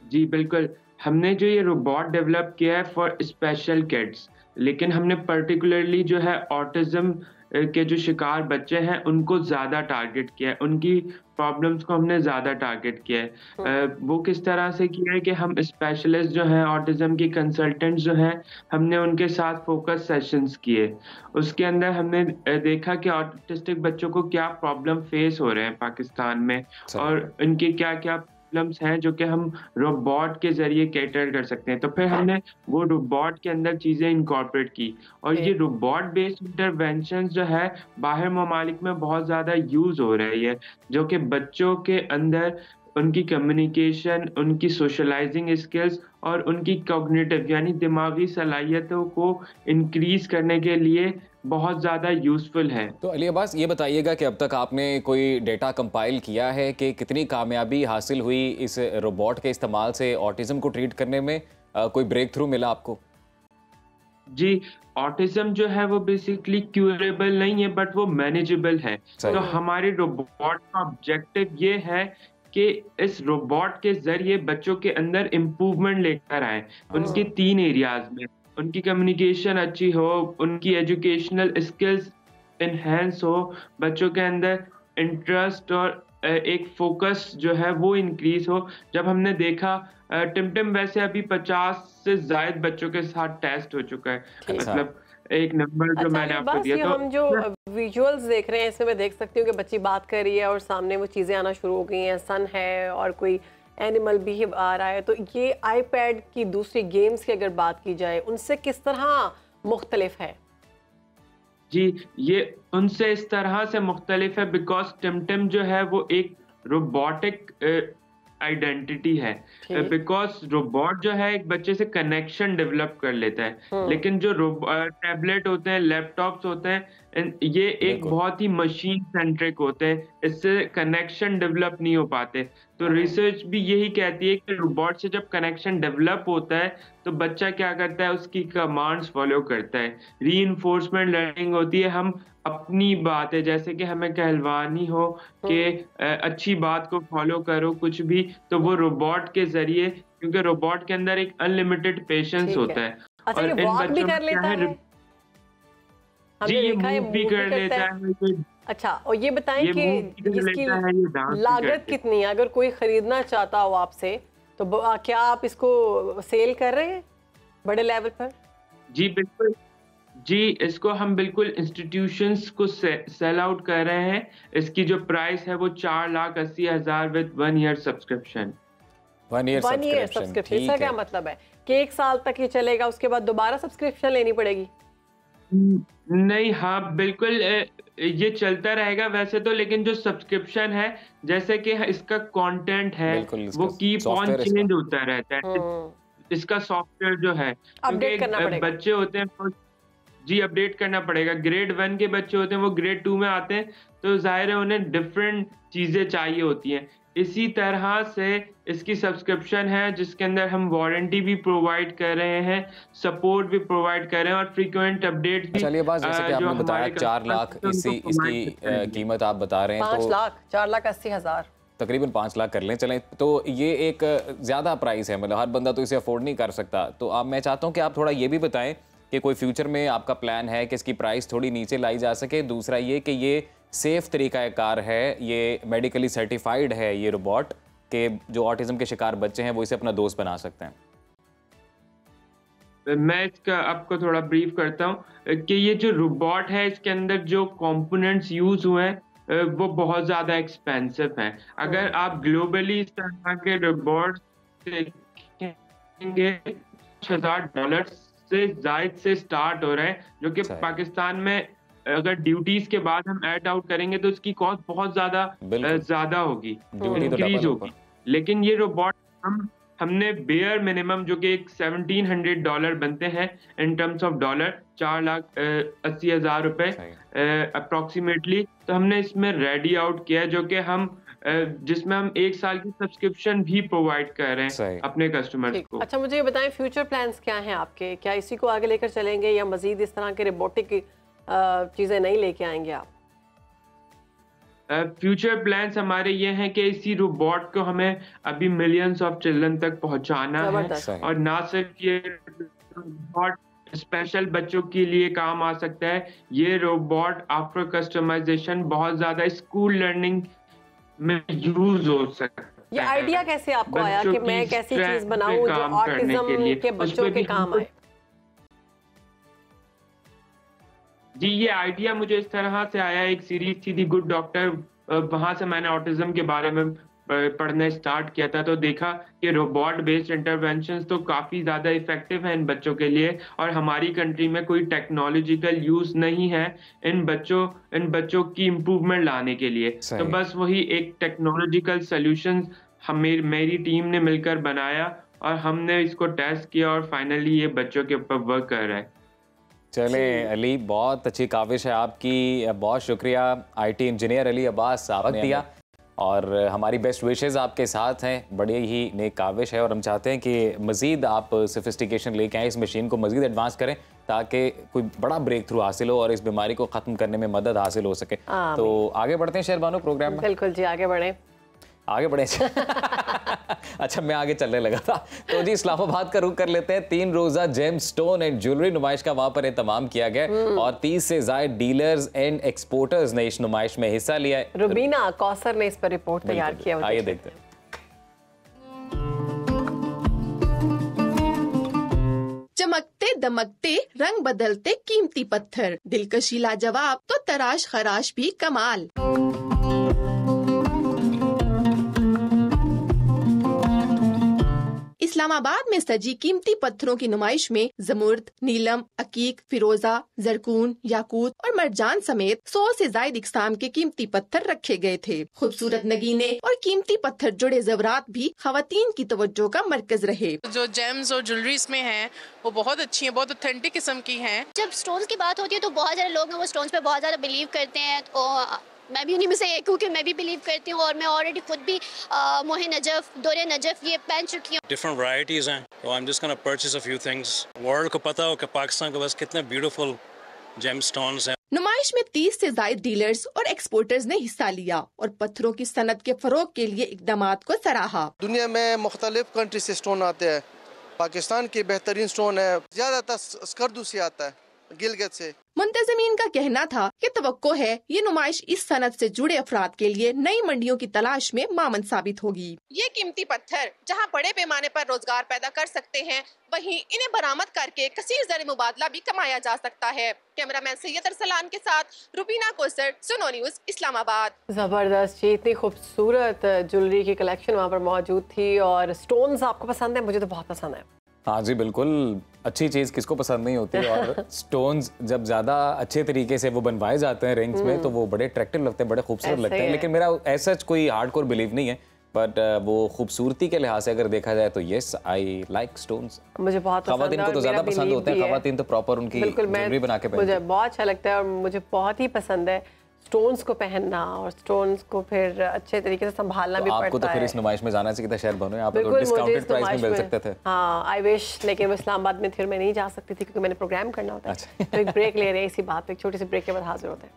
जी बिल्कुल, हमने जो ये रोबोट डेवलप किया है फॉर स्पेशल किड्स, लेकिन हमने पर्टिकुलरली जो है ऑटिज्म के जो शिकार बच्चे हैं उनको ज़्यादा टारगेट किया है, उनकी प्रॉब्लम्स को हमने ज़्यादा टारगेट किया है। वो किस तरह से किया है कि हम स्पेशलिस्ट जो हैं, ऑटिज्म की कंसल्टेंट्स जो हैं, हमने उनके साथ फोकस सेशंस किए। उसके अंदर हमने देखा कि ऑटिस्टिक बच्चों को क्या प्रॉब्लम फेस हो रहे हैं पाकिस्तान में, और इनके क्या क्या प्रॉब्लम्स हैं जो कि हम रोबोट के जरिए कैटर कर सकते हैं। तो फिर हमने वो रोबोट के अंदर चीज़ें इनकॉर्पोरेट की, और ये रोबोट बेस्ड इंटरवेंशन जो है बाहर ममालिक में बहुत ज़्यादा यूज़ हो रही है, जो कि बच्चों के अंदर उनकी कम्युनिकेशन, उनकी सोशलाइजिंग स्किल्स और उनकी कॉग्निटिव यानी दिमागी सलाहियतों को इंक्रीज करने के लिए बहुत ज़्यादा यूज़फुल है। तो अली अब्बास ये बताइएगा कि अब तक आपने कोई डेटा कंपाइल किया है कि कितनी कामयाबी हासिल हुई इस रोबोट के इस्तेमाल से ऑटिज्म को ट्रीट करने में? कोई ब्रेक थ्रू मिला आपको? जी, ऑटिज्म जो है वो बेसिकली क्यूरेबल नहीं है, बट वो मैनेजेबल है। तो हमारे रोबोट का ऑब्जेक्टिव ये है कि इस रोबोट के ज़रिए बच्चों के अंदर इम्प्रूवमेंट लेकर आएँ। उनके 3 एरियाज़ में, उनकी कम्युनिकेशन अच्छी हो, उनकी एजुकेशनल स्किल्स एनहांस हो, बच्चों के अंदर इंटरेस्ट और एक फोकस जो है वो इंक्रीज़ हो। जब हमने देखा टिमटिम वैसे अभी 50 से ज़ायद बच्चों के साथ टेस्ट हो चुका है। मतलब एक नंबर जो मैंने आपको दिया, तो हम जो विजुअल्स देख रहे हैं इसमें मैं देख सकती हूँ कि बच्ची बात कर रही है और सामने वो चीज़ें आना शुरू हो गई हैं, सन है और कोई एनिमल भी आ रहा है। तो ये आईपैड की दूसरी गेम्स की अगर बात की जाए, उनसे किस तरह मुख्तलिफ है? जी, ये उनसे इस तरह से मुख्तलिफ है बिकॉज टिमटिम जो है वो एक रोबोटिक आइडेंटिटी है। बिकॉज रोबोट जो है एक बच्चे से कनेक्शन डेवलप कर लेता है, लेकिन जो टैबलेट होते हैं, लैपटॉप्स होते हैं, ये एक बहुत ही मशीन सेंट्रिक होते हैं, इससे कनेक्शन डेवलप नहीं हो पाते। तो रिसर्च भी यही कहती है कि रोबोट से जब कनेक्शन डेवलप होता है तो बच्चा क्या करता है, उसकी कमांड्स फॉलो करता है। रीइंफोर्समेंट लर्निंग होती है, हम अपनी बात है, जैसे कि हमें कहलवानी हो कि अच्छी बात को फॉलो करो कुछ भी, तो वो रोबोट के जरिए, क्योंकि रोबोट के अंदर एक अनलिमिटेड पेशेंस होता है। अच्छा, और इन बच्चों में क्या है, जी ये मूव भी कर लेता है। अच्छा, और ये बताएं कि इसकी लागत कितनी है? अगर कोई खरीदना चाहता हो आपसे, तो क्या आप इसको सेल कर रहे हैं बड़े लेवल पर? जी बिल्कुल जी, इसको हम बिल्कुल इंस्टीट्यूशंस को सेल आउट कर रहे हैं। इसकी जो प्राइस है वो 4,80,000 with 1 year subscription. 1 year subscription. इसका क्या मतलब है कि 1 साल तक ये चलेगा, उसके बाद दोबारा सब्सक्रिप्शन लेनी पड़ेगी? नहीं, हाँ बिल्कुल ये चलता रहेगा वैसे तो, लेकिन जो सब्सक्रिप्शन है, जैसे कि इसका कंटेंट है वो कीप ऑन चेंज होता रहता है। इसका सॉफ्टवेयर जो है, अपडेट करना पड़ेगा। बच्चे होते हैं जी, अपडेट करना पड़ेगा। ग्रेड 1 के बच्चे होते हैं, वो ग्रेड 2 में आते हैं, तो जाहिर है उन्हें डिफरेंट चीजें चाहिए होती हैं। इसी तरह से इसकी सब्सक्रिप्शन है जिसके अंदर हम वारंटी भी प्रोवाइड कर रहे हैं, सपोर्ट भी प्रोवाइड कर रहे हैं और फ्रीक्वेंट अपडेट भी। चलिए बात, जैसे कि आपने बताया 4 लाख इसकी कीमत आप बता रहे हैं, 5 लाख 4,80,000 तकरीबन 5 लाख कर लें चलें, तो ये एक ज़्यादा प्राइस है, मतलब हर बंदा तो इसे अफोर्ड नहीं कर सकता। तो अब मैं चाहता हूँ कि आप थोड़ा ये भी बताएं कि कोई फ्यूचर में आपका प्लान है कि इसकी प्राइस थोड़ी नीचे लाई जा सके। दूसरा ये कि ये सेफ तरीक़ाकार है, ये मेडिकली सर्टिफाइड है ये रोबोट, कि जो ऑटिज्म के शिकार बच्चे हैं वो इसे अपना दोस्त बना सकते हैं। मैं इसका आपको थोड़ा ब्रीफ करता हूँ कि ये जो रोबोट है इसके अंदर जो कंपोनेंट्स यूज हुए हैं वो बहुत ज़्यादा एक्सपेंसिव हैं। अगर आप ग्लोबली इस तरह के रोबोट देखेंगे $6,000 से जायद से स्टार्ट हो रहे हैं, जो कि पाकिस्तान में अगर ड्यूटीज के बाद हम ऐड आउट करेंगे तो इसकी कॉस्ट बहुत ज्यादा होगी, इंक्रीज होगी। लेकिन ये रोबोट हमने बेयर मिनिमम जो कि एक $1,700 बनते हैं इन टर्म्स ऑफ डॉलर, 4,80,000 रुपए अप्रोक्सीमेटली, तो हमने इसमें रेडी आउट किया जो कि हम जिसमें हम 1 साल की सब्सक्रिप्शन भी प्रोवाइड कर रहे हैं अपने कस्टमर्स को। अच्छा, मुझे ये बताएं फ्यूचर प्लान्स क्या हैं आपके? क्या इसी को आगे लेकर चलेंगे या मजीद इस तरह के रोबोटिक चीजें नहीं लेके आएंगे आप? फ्यूचर प्लान्स हमारे ये हैं कि इसी रोबोट को हमें अभी मिलियंस ऑफ चिल्ड्रन तक पहुंचाना है, और ना सिर्फ ये रोबोट स्पेशल बच्चों के लिए काम आ सकता है, ये रोबोट आफ्टर कस्टमाइजेशन बहुत ज्यादा स्कूल लर्निंग में यूज हो सकता है। ये आइडिया कैसे आपको आया कि मैं एक ऐसी चीज बनाऊं जो ऑटिज्म के बच्चों के काम आए? जी, ये आइडिया मुझे इस तरह से आया, एक सीरीज थी दी गुड डॉक्टर, वहां से मैंने ऑटिज्म के बारे में पढ़ना स्टार्ट किया था, तो देखा कि रोबोट बेस्ड इंटरवेंशंस तो काफ़ी ज़्यादा इफेक्टिव हैं इन बच्चों के लिए, और हमारी कंट्री में कोई टेक्नोलॉजिकल यूज़ नहीं है इन बच्चों की इम्प्रूवमेंट लाने के लिए। तो बस वही एक टेक्नोलॉजिकल सॉल्यूशन मेरी टीम ने मिलकर बनाया और हमने इसको टेस्ट किया और फाइनली ये बच्चों के ऊपर वर्क कर रहा है। चले अली, बहुत अच्छी काविश है आपकी, बहुत शुक्रिया IT इंजीनियर अली अब्बास साहब ने दिया। और हमारी बेस्ट विशेज़ आपके साथ हैं, बड़ी ही नेक काविश है और हम चाहते हैं कि मज़ीद आप सोफिस्टिकेशन लेके आएँ, इस मशीन को मज़ीद एडवांस करें ताकि कोई बड़ा ब्रेक थ्रू हासिल हो और इस बीमारी को ख़त्म करने में मदद हासिल हो सके। तो आगे बढ़ते हैं शहरबानो प्रोग्राम में। बिल्कुल जी, आगे बढ़े। अच्छा, मैं आगे चलने लगा था। तो जी इस्लामाबाद का रुख कर लेते हैं। 3 रोजा जेम स्टोन एंड ज्वेलरी नुमाइश का वहां पर एहतमाम किया गया और 30 से ज़ायद डीलर्स एंड एक्सपोर्टर्स ने इस नुमाइश में हिस्सा लिया है। रुबीना कौसर ने इस पर रिपोर्ट तैयार किया। आइए देखते हैं। चमकते दमकते रंग बदलते कीमती पत्थर, दिलकशी लाजवाब तो तराश खराश भी कमाल। इस्लामाबाद में सजी कीमती पत्थरों की नुमाइश में जमुर्द, नीलम, अकीक, फिरोजा, जरकून, याकूत और मरजान समेत 100 से ज्यादा इकसाम के कीमती पत्थर रखे गए थे। खूबसूरत नगीने और कीमती पत्थर जुड़े ज़ेवरात भी खवातीन की तवज्जो का मरकज रहे। जो जेम्स और ज्वेलरीज में हैं वो बहुत अच्छी हैं, बहुत ऑथेंटिक किस्म की हैं। जब स्टोन्स की बात होती है तो बहुत सारे लोग हैं वो स्टोन्स पे बहुत ज़्यादा बिलीव करते हैं, तो मैं भी उन्हीं में से एक हूँ कि मैं भी बिलीव करती हूँ और मैं ऑलरेडी खुद भी मोहे नजफ, दौरे नजफ ये पहन चुकी हूँ। डिफरेंट वैरायटीज हैं, तो I am just gonna purchase a few things. World को पता हो कि पाकिस्तान के पास कितने ब्यूटीफुल जेम स्टोन्स हैं। नुमाइश में 30 से ज्यादा डीलर्स और एक्सपोर्टर्स ने हिस्सा लिया और पत्थरों की सनत के फरोग के लिए इकदामात को सराहा। दुनिया में मुख्तलिफ कंट्री से स्टोन आते हैं, पाकिस्तान के बेहतरीन स्टोन है, ज्यादातर स्कर्दू से आता है, गिलगित से। मुंतज़मीन का कहना था कि तवक्को है ये नुमाइश इस सनत से जुड़े अफराद के लिए नई मंडियों की तलाश में मामन साबित होगी। ये कीमती पत्थर जहां बड़े पैमाने पर रोजगार पैदा कर सकते हैं, वहीं इन्हें बरामद करके कसीर ज़र मुबादला भी कमाया जा सकता है। कैमरामैन सैयद अरसलान के साथ रुबीना कौसर, सुनो न्यूज़, इस्लामाबाद। जबरदस्त जी, इतनी खूबसूरत ज्वेलरी की कलेक्शन वहाँ पर मौजूद थी और स्टोन्स आपको पसंद है? मुझे तो बहुत पसंद है। हाँ जी बिल्कुल, अच्छी चीज़ किसको पसंद नहीं होती और स्टोन्स जब ज़्यादा अच्छे तरीके से वो बनवाए जाते हैं रिंग्स में तो वो बड़े अट्रैक्टिव लगते हैं, बड़े खूबसूरत लगते हैं। लेकिन मेरा ऐसा कोई हार्डकोर बिलीव नहीं है, बट वो खूबसूरती के लिहाज से अगर देखा जाए तो यस, आई लाइक स्टोन्स। मुझे बहुत खवातीन को तो ज़्यादा पसंद होते हैं, खवातीन तो प्रॉपर उनकी ज्वेलरी बना के पहनती हैं। मुझे बहुत अच्छा लगता है और मुझे बहुत ही पसंद है स्टोन्स को पहनना और स्टोन्स को फिर अच्छे तरीके से संभालना भी पड़ता है। आपको तो फिर इस नुमाइश में जाना चाहिए था शहरबानो, यहाँ पे तो डिस्काउंटेड प्राइस में मिल सकते थे। हाँ, आई विश, लेकिन वो इस्लामाबाद में फिर मैं नहीं जा सकती थी क्योंकि मैंने प्रोग्राम करना होता है। अच्छा। तो एक ब्रेक ले रहे हैं, इसी बात पे एक छोटी सी ब्रेक के बाद हाजिर होते हैं।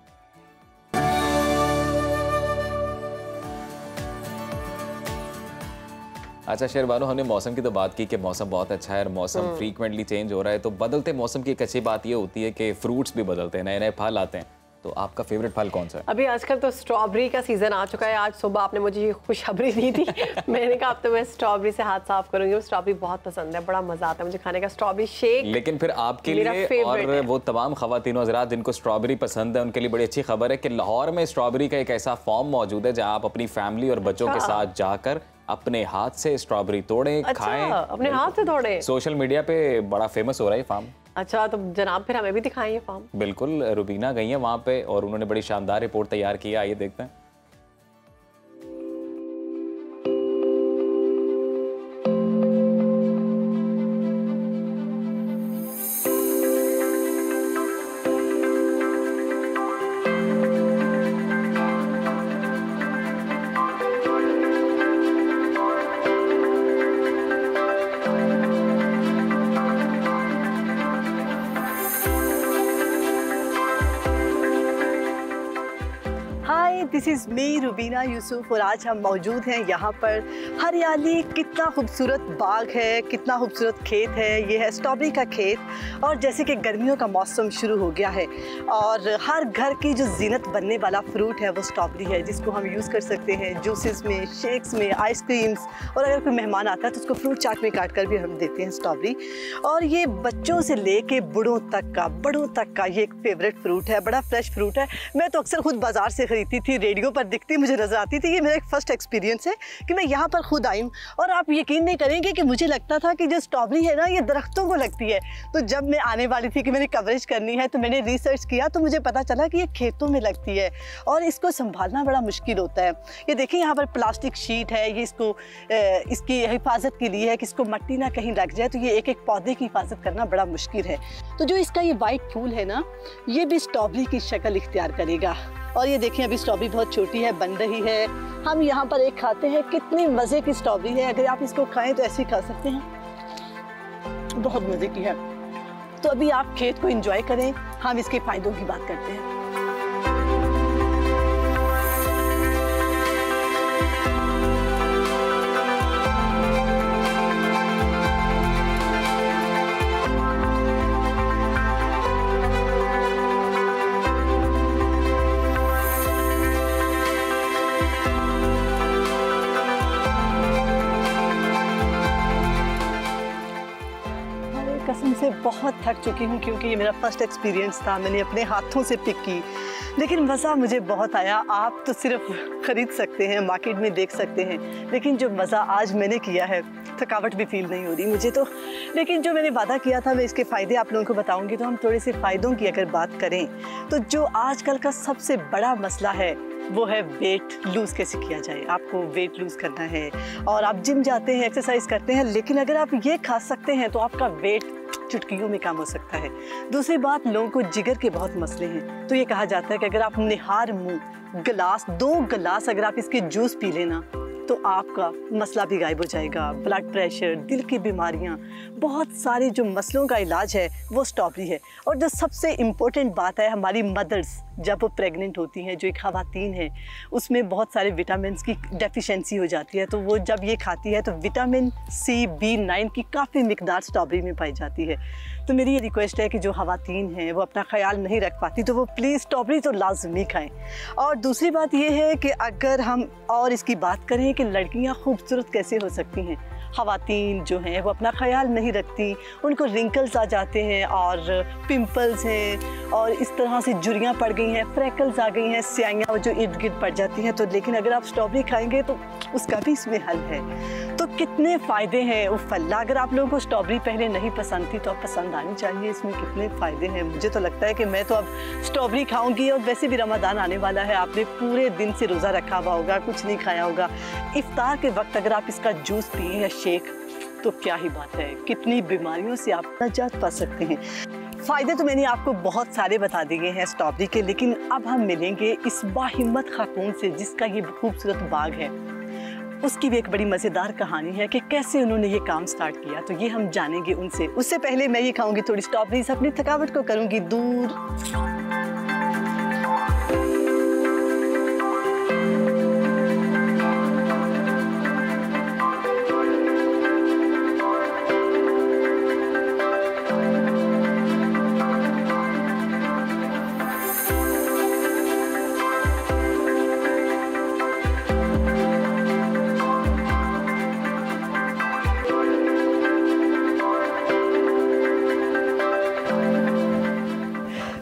अच्छा शहरबानो, हमने मौसम की तो बात की कि मौसम बहुत अच्छा है और मौसम फ्रीक्वेंटली चेंज हो रहा है, तो बदलते मौसम की एक अच्छी बात ये होती है कि फ्रूट्स भी बदलते हैं, नए नए फल आते हैं। तो आपका फेवरेट फल कौन सा है? अभी आजकल तो स्ट्रॉबेरी का सीजन आ चुका है। आज सुबह आपने मुझे ये खुशखबरी दी थी मैंने कहा अब तो मैं स्ट्रॉबेरी से हाथ साफ करूंगी। मुझे स्ट्रॉबेरी बहुत पसंद है, बड़ा मजा आता है मुझे खाने का स्ट्रॉबेरी शेक। लेकिन फिर आपके लिए और वो तमाम खवातीन हज़रात जिनको स्ट्रॉबेरी पसंद है उनके लिए बड़ी अच्छी खबर है कि लाहौर में स्ट्रॉबेरी का एक ऐसा फॉर्म मौजूद है जहाँ आप अपनी फैमिली और बच्चों के साथ जाकर अपने हाथ से स्ट्रॉबेरी तोड़ें, खाएं। अपने हाथ से तोड़ें? सोशल मीडिया पे बड़ा फेमस हो रहा है फार्म। अच्छा, तो जनाब फिर हमें भी दिखाएं फार्म। बिल्कुल, रुबीना गई है वहाँ पे और उन्होंने बड़ी शानदार रिपोर्ट तैयार की है, आइए देखते हैं। This is me Rubina Yusuf और आज हम मौजूद हैं यहाँ पर। हरियाली, कितना खूबसूरत बाग है, कितना खूबसूरत खेत है। ये है स्ट्रॉबेरी का खेत और जैसे कि गर्मियों का मौसम शुरू हो गया है और हर घर की जो जीनत बनने वाला फ्रूट है वो स्ट्रॉबेरी है, जिसको हम यूज़ कर सकते हैं जूसेस में, शेक्स में, आइसक्रीम्स, और अगर कोई मेहमान आता है तो उसको फ्रूट चाट में काट कर भी हम देते हैं स्ट्रॉबेरी। और ये बच्चों से लेके बड़ों तक का ये एक फेवरेट फ्रूट है, बड़ा फ्रेश फ्रूट है। मैं तो अक्सर खुद बाज़ार से ख़रीदती थी, रेडियो पर दिखती मुझे नज़र आती थी। ये मेरा एक फ़र्स्ट एक्सपीरियंस है कि मैं यहाँ पर खुद आई हूँ और आप यकीन नहीं करेंगे कि मुझे लगता था कि जो स्ट्रॉबेरी है ना ये दरख्तों को लगती है। तो जब मैं आने वाली थी कि मैंने कवरेज करनी है तो मैंने रिसर्च किया तो मुझे पता चला कि ये खेतों में लगती है और इसको संभालना बड़ा मुश्किल होता है। ये देखिए यहाँ पर प्लास्टिक शीट है, ये इसको इसकी हिफाजत के लिए है कि इसको मिट्टी ना कहीं लग जाए, तो ये एक एक पौधे की हिफाजत करना बड़ा मुश्किल है। तो जो इसका ये वाइट फूल है ना, ये भी स्ट्रॉबेरी की शक्ल इख्तियार करेगा और ये देखिए अभी स्ट्रॉबेरी बहुत छोटी है, बन रही है। हम यहाँ पर एक खाते हैं, कितनी मज़े की स्ट्रॉबेरी है। अगर आप इसको खाएं तो ऐसे ही खा सकते हैं, बहुत मज़े की है। तो अभी आप खेत को एंजॉय करें, हम इसके फ़ायदों की बात करते हैं। कसम से बहुत थक चुकी हूँ क्योंकि ये मेरा फर्स्ट एक्सपीरियंस था, मैंने अपने हाथों से पिक की, लेकिन मज़ा मुझे बहुत आया। आप तो सिर्फ ख़रीद सकते हैं, मार्केट में देख सकते हैं, लेकिन जो मज़ा आज मैंने किया है, थकावट भी फील नहीं हो रही मुझे तो। लेकिन जो मैंने वादा किया था मैं इसके फ़ायदे आप लोगों को बताऊँगी, तो हम थोड़े से फ़ायदों की अगर बात करें तो जो आजकल का सबसे बड़ा मसला है वो है वेट लूज़ कैसे किया जाए। आपको वेट लूज़ करना है और आप जिम जाते हैं, एक्सरसाइज करते हैं, लेकिन अगर आप ये खा सकते हैं तो आपका वेट चुटकियों में कम हो सकता है। दूसरी बात, लोगों को जिगर के बहुत मसले हैं, तो ये कहा जाता है कि अगर आप निहार मुंह गिलास 2 गिलास अगर आप इसके जूस पी लेना तो आपका मसला भी गायब हो जाएगा। ब्लड प्रेशर, दिल की बीमारियां, बहुत सारे जो मसलों का इलाज है वो स्ट्रॉबेरी है। और जो सबसे इम्पोर्टेंट बात है, हमारी मदर्स जब वो प्रेग्नेंट होती हैं, जो एक ख़वातीन है, उसमें बहुत सारे विटामिन्स की डेफिशिएंसी हो जाती है, तो वो जब ये खाती है तो विटामिन C, B9 की काफ़ी मिकदार स्ट्रॉबेरी में पाई जाती है। तो मेरी ये रिक्वेस्ट है कि जो ख़वातीन हैं वो अपना ख्याल नहीं रख पाती तो वो प्लीज़ स्ट्रॉबेरी तो लाजमी खाएँ। और दूसरी बात ये है कि अगर हम और इसकी बात करें कि लड़कियाँ खूबसूरत कैसे हो सकती हैं, ख़वातीन जो हैं वो अपना ख्याल नहीं रखती, उनको रिंकल्स आ जाते हैं और पिंपल्स हैं और इस तरह से झुर्रियाँ पड़ गई हैं, फ्रैकल्स आ गई हैं, स्याइयाँ जो इर्द गिर्द पड़ जाती हैं। तो लेकिन अगर आप स्ट्रॉबेरी खाएंगे तो उसका भी इसमें हल है। तो कितने फ़ायदे हैं उफ अल्लाह। अगर आप लोगों को स्ट्रॉबेरी पहले नहीं पसंद थी तो अब पसंद आनी चाहिए, इसमें कितने फ़ायदे हैं। मुझे तो लगता है कि मैं तो अब स्ट्रॉबेरी खाऊंगी। और वैसे भी रमज़ान आने वाला है, आपने पूरे दिन से रोज़ा रखा हुआ होगा, कुछ नहीं खाया होगा, इफ्तार के वक्त अगर आप इसका जूस पिए या शेक तो क्या ही बात है, कितनी बीमारियों से आप निजात पा सकते हैं। फ़ायदे तो मैंने आपको बहुत सारे बता दिए हैं स्ट्रॉबेरी के, लेकिन अब हम मिलेंगे इस बाहिम्मत खातून से जिसका ये खूबसूरत बाग है। उसकी भी एक बड़ी मज़ेदार कहानी है कि कैसे उन्होंने ये काम स्टार्ट किया, तो ये हम जानेंगे उनसे। उससे पहले मैं ये खाऊंगी थोड़ी स्ट्रॉबेरी, अपनी थकावट को करूंगी दूर।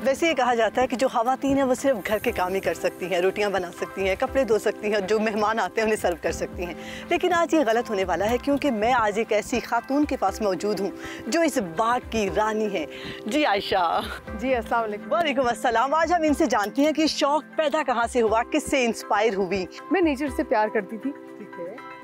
वैसे ये कहा जाता है कि जो ख़वातीन है वो सिर्फ घर के काम ही कर सकती हैं, रोटियां बना सकती हैं, कपड़े धो सकती हैं, जो मेहमान आते हैं उन्हें सर्व कर सकती हैं। लेकिन आज ये गलत होने वाला है क्योंकि मैं आज एक ऐसी खातून के पास मौजूद हूँ जो इस बाग की रानी है। जी आयशा। जी अस्सलाम वालेकुम। वालेकुम अस्सलाम। आज हम इनसे जानते हैं कि शौक़ पैदा कहाँ से हुआ, किससे इंस्पायर हुई। मैं नेचर से प्यार करती थी,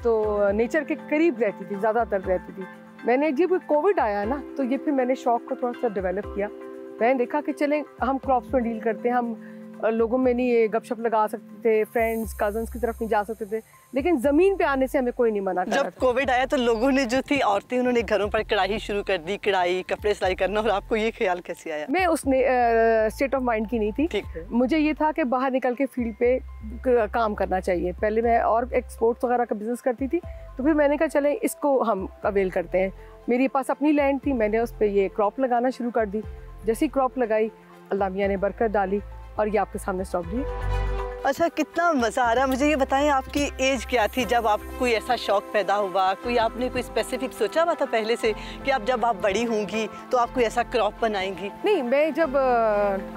तो नेचर के करीब रहती थी, ज़्यादातर रहती थी। मैंने जब कोविड आया ना तो ये फिर मैंने शौक़ को थोड़ा सा डेवलप किया। मैंने देखा कि चलें हम क्रॉप्स में डील करते हैं, हम लोगों में नहीं ये गपशप लगा सकते थे, फ्रेंड्स कजन्स की तरफ नहीं जा सकते थे, लेकिन ज़मीन पे आने से हमें कोई नहीं मना कर रहा था। जब कोविड आया तो लोगों ने जो थी औरतें उन्होंने घरों पर कढ़ाई शुरू कर दी, कढ़ाई कपड़े सिलाई करना, और आपको ये ख्याल कैसे आया? मैं उस स्टेट ऑफ माइंड की नहीं थी, मुझे ये था कि बाहर निकल के फील्ड पे काम करना चाहिए। पहले मैं और एक्सपोर्ट्स वगैरह का बिजनेस करती थी, तो फिर मैंने कहा चले इसको हम अवेल करते हैं। मेरे पास अपनी लैंड थी, मैंने उस पर ये क्रॉप लगाना शुरू कर दी। जैसी क्रॉप लगाई अल्लाह मियाँ ने बरकत डाली और ये आपके सामने स्ट्रॉबेरी। अच्छा, कितना मज़ा आ रहा है। मुझे ये बताएं आपकी एज क्या थी जब आपको कोई ऐसा शौक़ पैदा हुआ? कोई आपने कोई स्पेसिफिक सोचा हुआ था पहले से कि आप जब आप बड़ी होंगी तो आप कोई ऐसा क्रॉप बनाएंगी? नहीं, मैं जब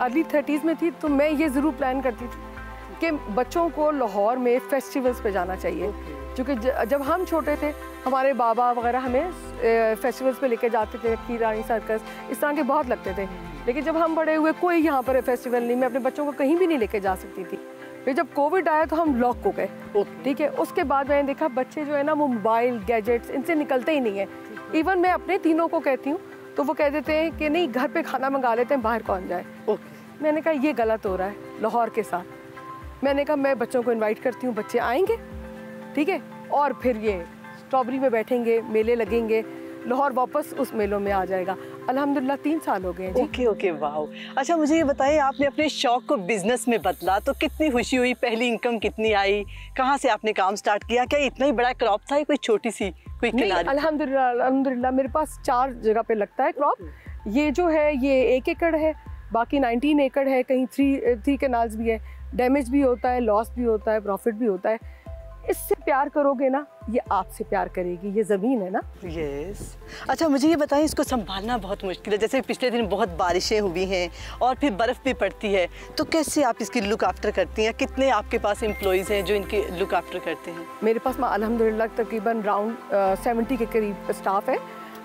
अर्ली 30s में थी तो मैं ये ज़रूर प्लान करती थी कि बच्चों को लाहौर में फेस्टिवल्स पे जाना चाहिए, क्योंकि जब हम छोटे थे हमारे बाबा वगैरह हमें फेस्टिवल्स पे लेके जाते थे, की रानी सर्कस इस तरह के बहुत लगते थे। लेकिन जब हम बड़े हुए कोई यहाँ पर फेस्टिवल नहीं, मैं अपने बच्चों को कहीं भी नहीं लेके जा सकती थी। फिर जब कोविड आया तो हम लॉक हो गए, ठीक है। उसके बाद मैंने देखा बच्चे जो है ना वो मोबाइल गैजेट्स इनसे निकलते ही नहीं है। इवन मैं अपने तीनों को कहती हूँ तो वो कह देते हैं कि नहीं घर पे खाना मंगा लेते हैं, बाहर कौन जाए। मैंने कहा ये गलत हो रहा है लाहौर के साथ। मैंने कहा मैं बच्चों को इनवाइट करती हूँ, बच्चे आएंगे, ठीक है, और फिर ये स्ट्रॉबेरी में बैठेंगे, मेले लगेंगे, लाहौर वापस उस मेलों में आ जाएगा। अल्हम्दुलिल्लाह 3 साल हो गए हैं। Okay okay, wow. अच्छा मुझे ये बताइए, आपने अपने शौक को बिजनेस में बदला तो कितनी खुशी हुई, पहली इनकम कितनी आई, कहाँ से आपने काम स्टार्ट किया, क्या इतना ही बड़ा क्रॉप था या कोई छोटी सी कोई किनारी? अल्हम्दुलिल्लाह मेरे पास 4 जगह पे लगता है क्रॉप। ये जो है ये 1 एकड़ है, बाकी 19 एकड़ है, कहीं 3 कैनाल्स भी है। डैमेज भी होता है, लॉस भी होता है, प्रॉफिट भी होता है। इससे प्यार करोगे ना, ये आपसे प्यार करेगी, ये ज़मीन है ना। यस। अच्छा मुझे ये बताएं, इसको संभालना बहुत मुश्किल है, जैसे पिछले दिन बहुत बारिशें हुई हैं और फिर बर्फ़ भी पड़ती है, तो कैसे आप इसकी लुक आफ्टर करती हैं? कितने आपके पास एम्प्लॉइज़ हैं जो इनकी लुक आफ्टर करते हैं? मेरे पास अल्हम्दुलिल्लाह तकरीबन राउंड 70 के करीब स्टाफ है,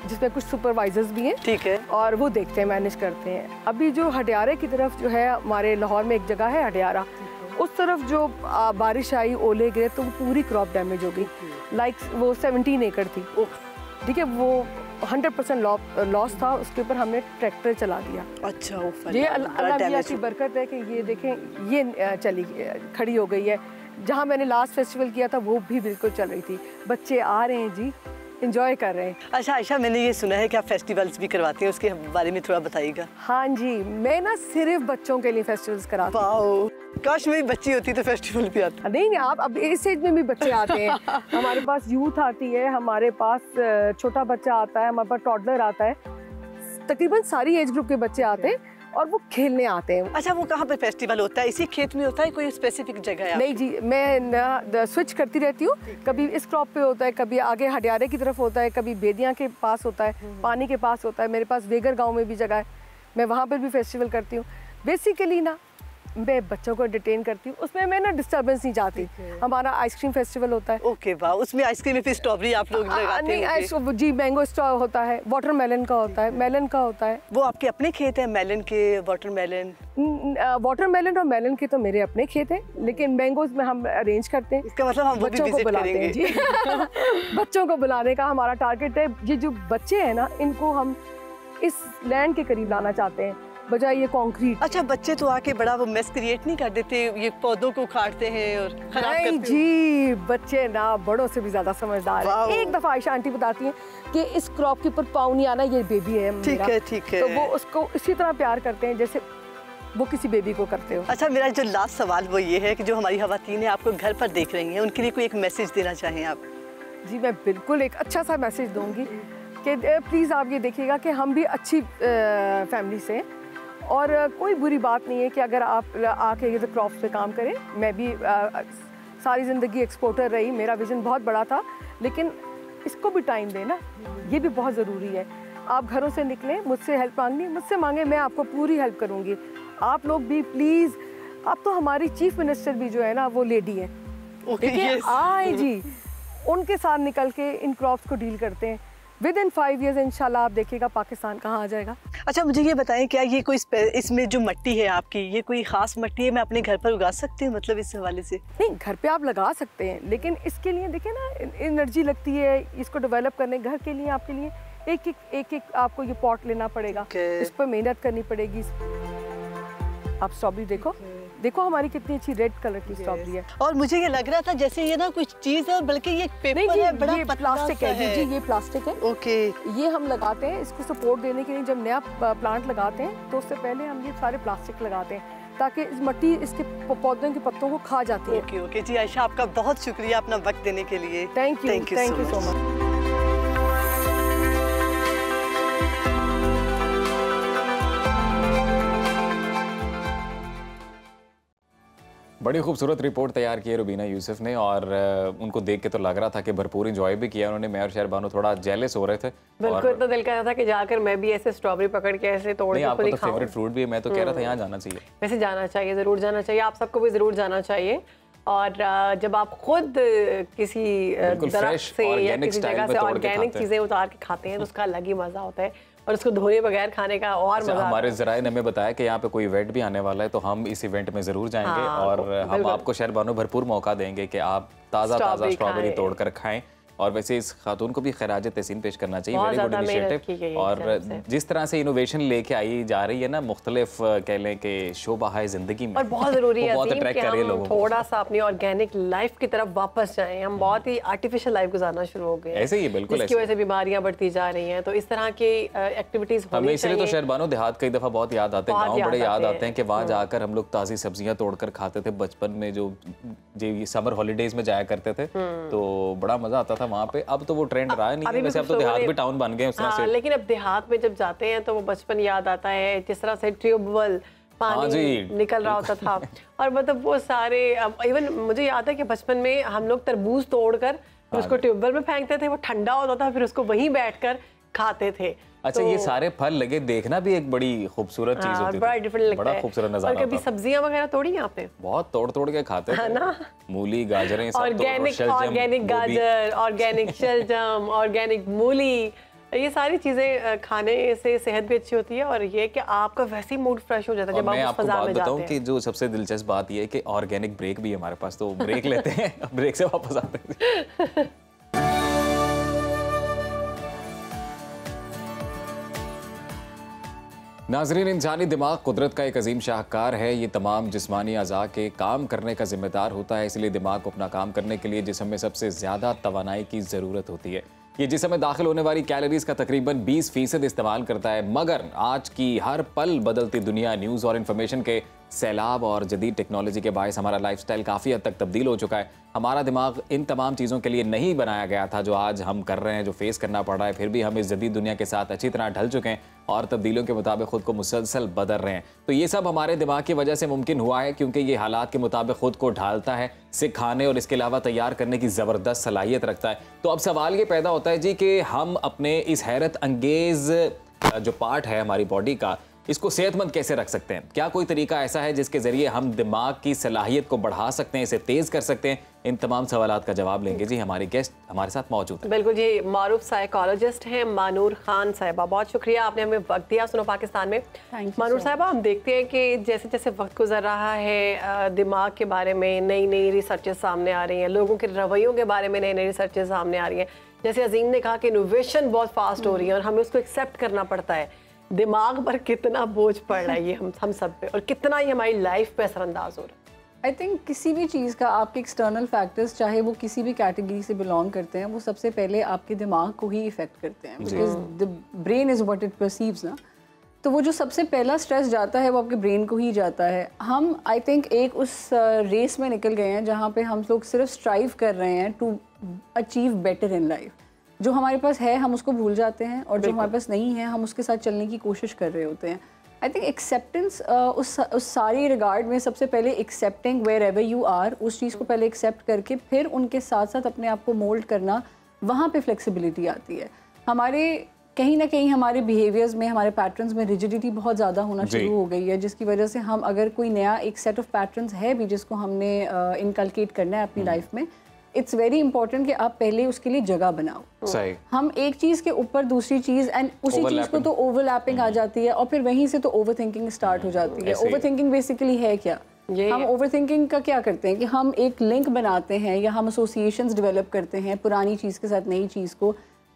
जिसमें कुछ सुपरवाइजर्स भी हैं, ठीक है, और वो देखते हैं, मैनेज करते हैं। अभी जो हडियारे की तरफ जो है, हमारे लाहौर में एक जगह है हडियारा, उस तरफ जो बारिश आई, ओले गिरे, तो वो पूरी क्रॉप डैमेज हो गई। लाइक वो 17 एकड़ थी, ठीक है, वो 100% लॉस था, उसके ऊपर हमने ट्रैक्टर चला दिया। अच्छा, ये अल्लाह की बरकत है कि ये देखें, ये चली खड़ी हो गई है। जहाँ मैंने लास्ट फेस्टिवल किया था वो भी बिल्कुल चल रही थी, बच्चे आ रहे हैं जी, इंजॉय कर रहे हैं। अच्छा आयशा, मैंने ये सुना है कि आप फेस्टिवल्स भी करवाती हैं, उसके बारे में थोड़ा बताइएगा। हाँ जी, मैं ना सिर्फ बच्चों के लिए फेस्टिवल्स कराती हूँ। काश मेरी बच्ची होती तो फेस्टिवल भी आता। नहीं, आप अब इस एज में भी बच्चे आते हैं। हमारे पास यूथ आती है, हमारे पास छोटा बच्चा आता है, हमारे पास टॉडलर आता है, तकरीबन सारी एज ग्रुप के बच्चे आते हैं और वो खेलने आते हैं। अच्छा, वो कहाँ पे फेस्टिवल होता है? इसी खेत में होता है, कोई स्पेसिफिक जगह है? नहीं जी, मैं स्विच करती रहती हूँ, कभी इस क्रॉप पे होता है, कभी आगे हडियारे की तरफ होता है, कभी बेदियाँ के पास होता है, पानी के पास होता है। मेरे पास वेगर गाँव में भी जगह है, मैं वहाँ पर भी फेस्टिवल करती हूँ। बेसिकली ना मैं बच्चों को एंटरटेन करती हूँ, उसमें मैं ना डिस्टर्बेंस नहीं चाहती। हमारा आइसक्रीम फेस्टिवल होता है। ओके वाह, उसमें आइसक्रीम में फिर स्ट्रॉबेरी आप लोग लगाते हैं? जी, मैंगो स्ट्रॉ होता है, वाटरमेलन का होता है, मेलन का होता है। वो आपके अपने खेत हैं मेलन के? वाटरमेलन और मेलन के तो मेरे अपने खेत हैं, लेकिन मैंगोज में हम अरेंज करते हैं। इसका मतलब हम बच्चों को बुलाते हैं जी। बच्चों को बुलाने का हमारा टारगेट है। ये जो बच्चे हैं ना, इनको हम इस लैंड के करीब लाना चाहते हैं, बजाय ये कंक्रीट। अच्छा, बच्चे तो आके बड़ा वो मेस क्रिएट नहीं कर देते, ये पौधों को काटते हैं और खराब करते हैं? नहीं जी, बच्चे ना बड़ों से भी ज्यादा समझदार हैं। एक दफा आयशा आंटी बताती हैं कि इस क्रॉप के ऊपर पाँव नहीं आना, ये बेबी है मेरा। ठीक है, ठीक है। तो वो उसको इसी तरह प्यार करते हैं जैसे वो किसी बेबी को करते हो। अच्छा, मेरा जो लास्ट सवाल वो ये है कि जो हमारी ख़वातीन है आपको घर पर देख रही हैं, उनके लिए कोई एक मैसेज देना चाहें आप? जी, मैं बिल्कुल एक अच्छा सा मैसेज दूंगी कि प्लीज़ आप ये देखिएगा कि हम भी अच्छी फैमिली से, और कोई बुरी बात नहीं है कि अगर आप आके ये क्रॉप्स पे काम करें। मैं भी सारी ज़िंदगी एक्सपोर्टर रही, मेरा विज़न बहुत बड़ा था, लेकिन इसको भी टाइम देना, ये भी बहुत ज़रूरी है। आप घरों से निकलें, मुझसे हेल्प मांगनी, मुझसे मांगे, मैं आपको पूरी हेल्प करूँगी। आप लोग भी प्लीज़, अब तो हमारी चीफ मिनिस्टर भी जो है ना वो लेडी है, आए जी, उनके साथ निकल के इन क्रॉप्स को डील करते हैं। Within 5 years इंशाल्लाह आप देखिएगा पाकिस्तान कहाँ आ जाएगा। अच्छा, मुझे ये बताएं, क्या ये कोई इसमें जो मिट्टी है आपकी, ये कोई ख़ास मिट्टी है, मैं अपने घर पर उगा सकती हूँ, मतलब इस हवाले से? नहीं, घर पे आप लगा सकते हैं, लेकिन इसके लिए देखिए ना एनर्जी लगती है इसको डेवलप करने। घर के लिए आपके लिए एक आपको ये पॉट लेना पड़ेगा, इस पर मेहनत करनी पड़ेगी। आप स्ट्रॉबेरी देखो हमारी कितनी अच्छी रेड कलर की स्ट्रॉबेरी है। और मुझे ये लग रहा था जैसे ये ना कुछ चीज है, बल्कि ये पेपर है, बड़ा प्लास्टिक है जी, ये प्लास्टिक है। ओके, ये हम लगाते हैं इसको सपोर्ट देने के लिए। जब नया प्लांट लगाते हैं तो उससे पहले हम ये सारे प्लास्टिक लगाते हैं ताकि इस मिट्टी इसके पौधों के पत्तों को खा जाती है। ओके ओके जी, आयशा आपका बहुत शुक्रिया अपना वक्त देने के लिए। Thank you so much. बड़ी खूबसूरत रिपोर्ट तैयार की है रुबीना यूसुफ ने, और उनको देख के तो लग रहा था कि भरपूर एंजॉय भी किया उन्होंने। मैं और शहर बानो थोड़ा जेलस हो रहे थे। बिल्कुल, तो दिल कर रहा था कि जाकर मैं भी ऐसे स्ट्रॉबेरी पकड़ के ऐसे तोड़ के आपको तो फेवरेट फ्रूट भी है, मैं तो कह रहा था यहाँ जाना चाहिए। वैसे जाना चाहिए, ज़रूर जाना चाहिए, आप सबको भी ज़रूर जाना चाहिए। और जब आप खुद किसी दरख्त से या किसी जगह से ऑर्गेनिक चीज़ें उतार के खाते हैं तो उसका अलग ही मज़ा होता है, और उसको धोए बगैर खाने का और मजा। हमारे ज़राए ने हमें बताया कि यहाँ पे कोई इवेंट भी आने वाला है, तो हम इस इवेंट में ज़रूर जाएंगे। और हम आपको शहर बानो भरपूर मौका देंगे कि आप ताज़ा स्ट्रॉबेरी तोड़कर खाएं, और वैसे इस खातून को भी खैराज तहसीन पेश करना चाहिए, वेरी गुड इनिशिएटिव। और जिस तरह से इनोवेशन लेके आई जा रही है ना मुख्तलिफ कह लें कि शोबाहाए ज़िंदगी में, और बहुत ज़रूरी है बहुत अट्रैक्ट कर रही है लोगों को। थोड़ा सा अपनी ऑर्गेनिक लाइफ की तरफ वापस जाएं। हम बहुत ही आर्टिफिशियल लाइफ गुजारना शुरू हो गए, ऐसे ही बिल्कुल, जिसकी वजह से बीमारियां बढ़ती जा रही हैं। तो इस तरह की एक्टिविटीज होनी हमें इसलिए तो शहरबानो देहात कई दफ़ा बहुत याद आते हैं, गाँव बड़े याद आते हैं कि वहाँ जाकर हम लोग ताज़ी सब्जियाँ तोड़कर खाते थे बचपन में, जो समर हॉलीडेज में जाया करते थे, तो बड़ा मजा आता था वहाँ पे। अब तो वो ट्रेंड रहा नहीं है, वैसे अब तो देहात भी टाउन बन गए उस तरह से। लेकिन अब देहात में जब जाते हैं तो वो बचपन याद आता है, जिस तरह से ट्यूबवेल पानी निकल रहा होता था। और मतलब वो सारे, इवन मुझे याद है कि बचपन में हम लोग तरबूज तोड़कर उसको ट्यूबवेल में फेंकते थे, वो ठंडा होता था, फिर उसको वहीं बैठकर खाते थे। अच्छा, ये सारे फल लगे देखना भी एक बड़ी खूबसूरत चीज होती है, बड़ा डिफरेंट लगता है, बड़ा खूबसूरत नजारा। और कभी सब्जियां वगैरह तोड़ी यहाँ पे? बहुत तोड़ के खाते थे ना, मूली गाजरें, ऑर्गेनिक गाजर, ऑर्गेनिक शलजम, ऑर्गेनिक मूली, ये सारी चीजें खाने से सेहत भी अच्छी होती है। और ये कि आपका वैसे ही मूड फ्रेश हो जाता है जब आप उस फजा में जाते हैं। कि जो सबसे दिलचस्प बात ये है कि ऑर्गेनिक ब्रेक भी है हमारे पास, तो ब्रेक लेते हैं, ब्रेक से वापस आते हैं। नाज़रीन, इंसानी दिमाग कुदरत का एक अजीम शाहकार है। ये तमाम जिस्मानी अज़ा के काम करने का जिम्मेदार होता है, इसलिए दिमाग को अपना काम करने के लिए जिस्म में सबसे ज़्यादा तवानाई की ज़रूरत होती है। ये जिस्म में दाखिल होने वाली कैलोरीज का तकरीबन 20% इस्तेमाल करता है। मगर आज की हर पल बदलती दुनिया, न्यूज़ और इन्फॉर्मेशन के सैलाब और जदीद टेक्नोलॉजी के बायस हमारा लाइफस्टाइल काफ़ी हद तक तब्दील हो चुका है। हमारा दिमाग इन तमाम चीज़ों के लिए नहीं बनाया गया था जो आज हम कर रहे हैं, जो फेस करना पड़ रहा है। फिर भी हम इस जदीद दुनिया के साथ अच्छी तरह ढल चुके हैं और तब्दीलियों के मुताबिक खुद को मुसलसल बदल रहे हैं। तो ये सब हमारे दिमाग की वजह से मुमकिन हुआ है, क्योंकि ये हालात के मुताबिक खुद को ढालता है, सिखाने और इसके अलावा तैयार करने की ज़बरदस्त सलाहियत रखता है। तो अब सवाल ये पैदा होता है जी कि हम अपने इस हैरत अंगेज़ जो पार्ट है हमारी बॉडी का, इसको सेहतमंद कैसे रख सकते हैं? क्या कोई तरीका ऐसा है जिसके जरिए हम दिमाग की सलाहियत को बढ़ा सकते हैं, इसे तेज कर सकते हैं? इन तमाम सवालात का जवाब लेंगे जी हमारी गेस्ट हमारे साथ मौजूद है। बिल्कुल जी, मारूफ साइकोलॉजिस्ट हैं मानूर खान साहिबा। बहुत शुक्रिया, आपने हमें वक्त दिया सुनो पाकिस्तान में। मानूर साहिबा, हम देखते हैं कि जैसे जैसे वक्त गुजर रहा है, दिमाग के बारे में नई नई रिसर्चेस सामने आ रही हैं, लोगों के रवैयों के बारे में नई नई रिसर्चेस सामने आ रही हैं। जैसे अजीम ने कहा कि इनोवेशन बहुत फास्ट हो रही है और हमें उसको एक्सेप्ट करना पड़ता है। दिमाग पर कितना बोझ पड़ रहा है ये हम सब पे, और कितना ही हमारी लाइफ पे असरअंदाज हो रहा है? आई थिंक किसी भी चीज़ का आपके एक्सटर्नल फैक्टर्स, चाहे वो किसी भी कैटेगरी से बिलोंग करते हैं, वो सबसे पहले आपके दिमाग को ही इफ़ेक्ट करते हैं, because the brain is what it perceives ना। तो वो जो सबसे पहला स्ट्रेस जाता है वो आपके ब्रेन को ही जाता है। हम आई थिंक एक उस रेस में निकल गए हैं जहाँ पे हम लोग सिर्फ स्ट्राइव कर रहे हैं to achieve better in life. जो हमारे पास है हम उसको भूल जाते हैं, और जो हमारे पास नहीं है हम उसके साथ चलने की कोशिश कर रहे होते हैं। आई थिंक एक्सेप्टेंस उस सारी रिगार्ड में सबसे पहले accepting wherever you are, उस चीज़ को पहले एक्सेप्ट करके फिर उनके साथ साथ अपने आप को मोल्ड करना, वहाँ पे फ्लेक्सिबिलिटी आती है। हमारे कहीं ना कहीं हमारे बिहेवियर्स में, हमारे पैटर्न्स में रिजिडिटी बहुत ज़्यादा होना शुरू हो गई है, जिसकी वजह से हम अगर कोई नया एक सेट ऑफ पैटर्न्स है भी जिसको हमने इनकलकेट करना है अपनी लाइफ में, इट्स वेरी इंपॉर्टेंट कि आप पहले उसके लिए जगह बनाओ। सही। हम एक चीज़ के ऊपर दूसरी चीज़ एंड उसी चीज़ को तो ओवरलैपिंग आ जाती है, और फिर वहीं से तो ओवर थिंकिंग स्टार्ट हो जाती है। ओवर थिंकिंग बेसिकली है क्या? हम ओवर थिंकिंग का क्या करते हैं कि हम एक लिंक बनाते हैं या हम एसोसिएशंस डेवलप करते हैं पुरानी चीज़ के साथ नई चीज़ को।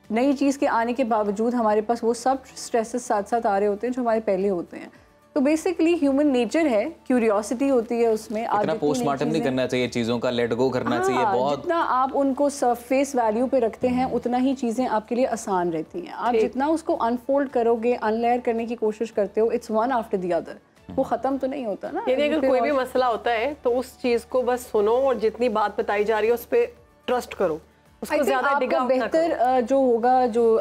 नई चीज़ के आने के बावजूद हमारे पास वो सब स्ट्रेसेस साथ साथ आ रहे होते हैं जो हमारे पहले होते हैं। तो बेसिकली ह्यूमन नेचर है, क्यूरियोसिटी होती है उसमें। इतना पोस्टमार्टम नहीं करना चाहिए, चीज़ों का लेट गो करना चाहिए बहुत। जितना आप उनको सरफेस वैल्यू पे रखते हैं उतना ही चीज़ें आपके लिए आसान रहती हैं। आप जितना उसको अनफोल्ड करोगे, अनलेयर करने की कोशिश करते हो, it's one after the other, वो ख़त्म तो नहीं होता ना। यानी अगर कोई भी मसला होता है तो उस चीज़ को बस सुनो और जितनी बात बताई जा रही है उस पर ट्रस्ट करो, उसको ज़्यादा डिग आउट ना करो। बेहतर जो होगा, जो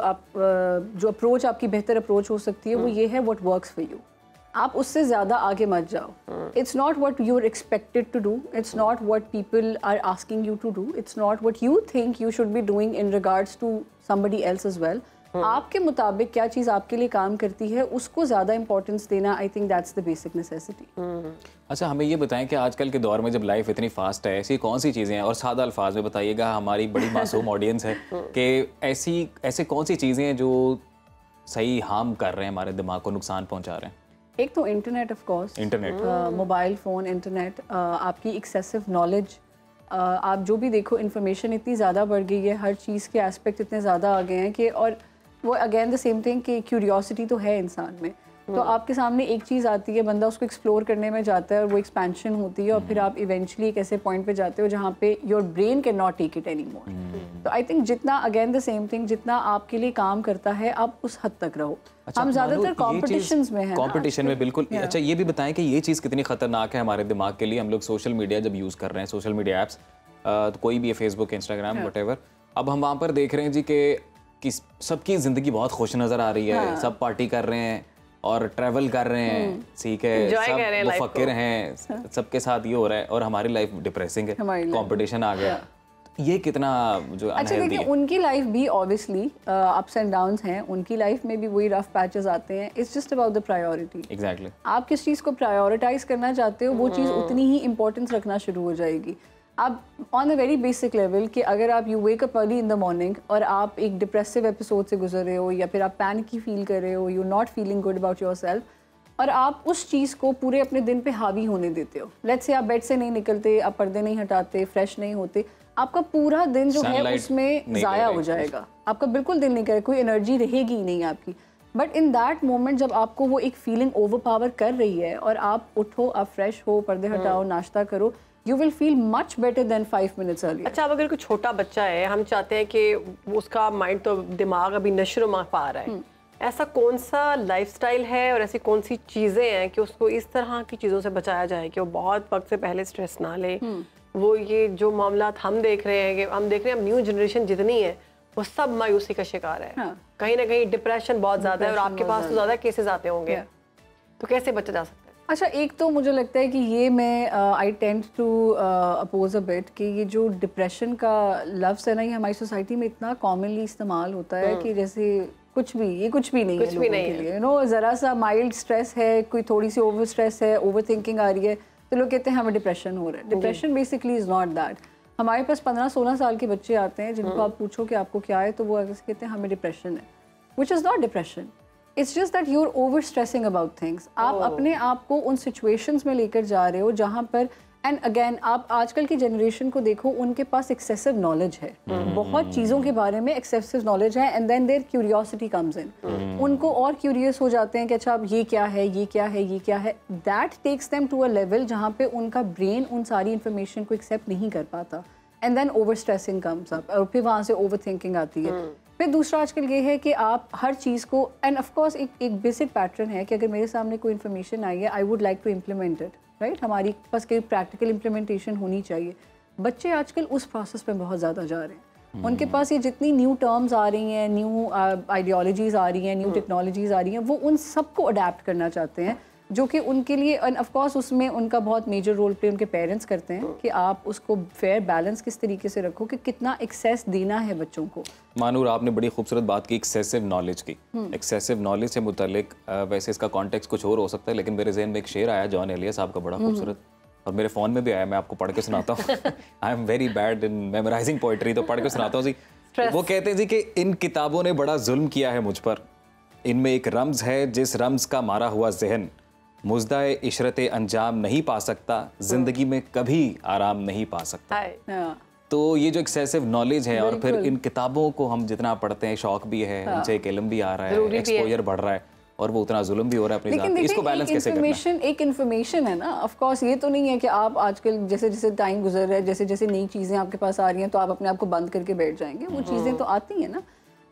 अप्रोच आपकी बेहतर अप्रोच हो सकती है वो ये है व्हाट वर्क्स फॉर यू। आप उससे ज़्यादा आगे मत जाओ। It's not what you are expected to do, it's not what people are asking you to do, it's not what you think you should be doing in regards to somebody else as well. आपके मुताबिक क्या चीज़ आपके लिए काम करती है उसको ज़्यादा इंपॉर्टेंस देना, I think that's the basic necessity. अच्छा, हमें ये बताएं कि आजकल के दौर में जब लाइफ इतनी फास्ट है, ऐसी कौन सी चीज़ें हैं, और सादा अल्फाज में बताइएगा, हमारी बड़ी मासूम ऑडियंस है, कि ऐसे कौन सी चीज़ें हैं जो सही हार्म कर रहे हैं, हमारे दिमाग को नुकसान पहुँचा रहे हैं? एक तो internet, of course, internet, mobile phone, internet, आपकी एक्सेसिव नॉलेज, आप जो भी देखो इन्फॉर्मेशन इतनी ज़्यादा बढ़ गई है, हर चीज़ के एस्पेक्ट इतने ज़्यादा आ गए हैं कि, और वो अगेन द सेम थिंग कि क्यूरियोसिटी तो है इंसान में, तो आपके सामने एक चीज़ आती है, बंदा उसको एक्सप्लोर करने में जाता है और वो एक्सपेंशन होती है और फिर आप इवेंचुअली एक ऐसे पॉइंट पे जाते हो जहाँ पे your brain can not take it any more. तो आई थिंक जितना अगेन द सेम थिंग, जितना आपके लिए काम करता है आप उस हद तक रहो। अच्छा, हम ज़्यादातर कॉम्पिटिशन्स में हैं, कॉम्पिटिशन में बिल्कुल। अच्छा, ये भी बताएं कि ये चीज़ कितनी खतरनाक है हमारे दिमाग के लिए। हम लोग सोशल मीडिया जब यूज़ कर रहे हैं, सोशल मीडिया ऐप्स, तो कोई भी है, फेसबुक, इंस्टाग्राम, व्हाटएवर, अब हम वहाँ पर देख रहे हैं जी कि सबकी ज़िंदगी बहुत खुश नज़र आ रही है, सब पार्टी कर रहे हैं और ट्रैवल कर रहे हैं, ठीक है, सब मुफक्किर हैं, सबके साथ ये हो रहा है और हमारी लाइफ डिप्रेसिंग है, कंपटीशन आ गया। ये कितना जो अच्छा देखिए, उनकी लाइफ भी ऑब्वियसली अप्स एंड डाउन्स हैं, उनकी लाइफ में भी वही रफ पैचेस आते हैं। It's just about the priority. Exactly, आप किस चीज़ को प्रायोरिटाइज करना चाहते हो, वो चीज़ उतनी ही इंपॉर्टेंस रखना शुरू हो जाएगी। आप on a very basic level कि अगर आप you wake up early in the morning और आप एक डिप्रेसिव एपिसोड से गुजर रहे हो या फिर आप पैनिकी फील कर रहे हो, you not feeling good about yourself, और आप उस चीज़ को पूरे अपने दिन पे हावी होने देते हो। लेट्स से आप बेड से नहीं निकलते, आप पर्दे नहीं हटाते, फ्रेश नहीं होते, आपका पूरा दिन जो है उसमें ज़ाया हो जाएगा, आपका बिल्कुल दिन नहीं करे, कोई एनर्जी रहेगी ही नहीं आपकी। बट इन दैट मोमेंट जब आपको वो एक फीलिंग ओवर पावर कर रही है और आप उठो, आप फ्रेश हो, पर्दे हटाओ, नाश्ता करो, you will feel much better than 5 minutes earlier। अच्छा, अब अगर कोई छोटा बच्चा है, हम चाहते हैं कि उसका माइंड तो दिमाग अभी नशो पा रहा है, ऐसा कौन सा लाइफस्टाइल है और ऐसी कौन सी चीज़ें हैं कि उसको इस तरह की चीज़ों से बचाया जाए कि वो बहुत वक्त से पहले स्ट्रेस ना ले? वो ये जो मामला हम देख रहे हैं कि हम देख रहे हैं न्यू जनरेशन जितनी है वो सब मायूसी का शिकार है। कहीं ना कहीं डिप्रेशन बहुत ज़्यादा है और आपके पास तो ज़्यादा केसेस आते होंगे, तो कैसे बचा जा सकता है? अच्छा, एक तो मुझे लगता है कि ये मैं I tend to oppose a bit कि ये जो डिप्रेशन का लफ्ज़ है ना, ये हमारी सोसाइटी में इतना कॉमनली इस्तेमाल होता है कि जैसे कुछ भी, ये कुछ भी नहीं है लोगों के लिए। यू नो, ज़रा सा माइल्ड स्ट्रेस है, कोई थोड़ी सी ओवर स्ट्रेस है, ओवर थिंकिंग आ रही है, तो लोग कहते हैं हमें डिप्रेशन हो रहा है। Depression basically is not that. हमारे पास 15-16 साल के बच्चे आते हैं जिनको आप पूछो कि आपको क्या है, तो वो आगे से कहते हैं हमें डिप्रेशन है, which is not depression. It's just that you are overstressing about things. आप अपने आप को उन सिचुएशंस में लेकर जा रहे हो जहाँ पर, एंड अगेन आप आजकल की जनरेशन को देखो, उनके पास एक्सेसिव नॉलेज है, बहुत चीज़ों के बारे में एक्सेसिव नॉलेज है, and then their curiosity comes in. उनको और क्यूरियस हो जाते हैं कि अच्छा अब ये क्या है, ये क्या है, ये क्या है। That takes them to a level जहाँ पे उनका ब्रेन उन सारी इन्फॉर्मेशन को एक्सेप्ट नहीं कर पाता, and then overstressing comes up, और फिर वहाँ से ओवर थिंकिंग आती है। फिर दूसरा आजकल ये है कि आप हर चीज़ को, एंड ऑफ कोर्स एक बेसिक पैटर्न है कि अगर मेरे सामने कोई इन्फॉर्मेशन आई है, I would like to implement it, right. हमारी पास कोई प्रैक्टिकल इम्प्लीमेंटेशन होनी चाहिए। बच्चे आजकल उस प्रोसेस पे बहुत ज़्यादा जा रहे हैं। उनके पास ये जितनी न्यू टर्म्स आ रही हैं, न्यू आइडियोलॉजीज़ आ रही हैं, न्यू टेक्नोलॉजीज़ आ रही हैं, वो उन सबको अडेप्ट करना चाहते हैं, जो कि उनके लिए, एंड ऑफ कोर्स उसमें उनका बहुत मेजर रोल प्ले उनके पेरेंट्स करते हैं कि आप उसको फेयर बैलेंस किस तरीके से रखो कि कितना एक्सेस देना है बच्चों को। मानूर, आपने बड़ी खूबसूरत बात की एक्सेसिव नॉलेज की। एक्सेसिव नॉलेज से मुतालिक वैसे इसका कॉन्टेक्स्ट कुछ और हो सकता है, लेकिन मेरे जहन में एक शेर आया जॉन एलिया साहब का, बड़ा खूबसूरत, और मेरे फ़ोन में भी आया, मैं आपको पढ़ के सुनाता हूँ। I am very bad in memorising poetry, तो पढ़ के सुनाता हूँ जी। वो कहते हैं जी कि इन किताबों ने बड़ा जुल्म किया है मुझ पर, इनमें एक रम्ज़ है जिस रम्ज़ का मारा हुआ जहन मुज़दाए इशरते अंजाम नहीं पा सकता, जिंदगी में कभी आराम नहीं पा सकता। तो ये जो एक्सेसिव नॉलेज है, और फिर इन किताबों को हम जितना पढ़ते हैं, शौक भी है, उनसे एक इल्म भी आ रहा है, एक्सपोजर बढ़ रहा है, और वो उतना जुल्म भी हो रहा है अपनी जान। इसको बैलेंस कैसे करना है? एक इन्फॉर्मेशन है ना, ऑफ कोर्स ये तो नहीं है कि आप आजकल जैसे जैसे टाइम गुजर रहा है, जैसे जैसे नई चीज़ें आपके पास आ रही हैं, तो आप अपने आप को बंद करके बैठ जाएंगे। वो चीज़ें तो आती हैं ना,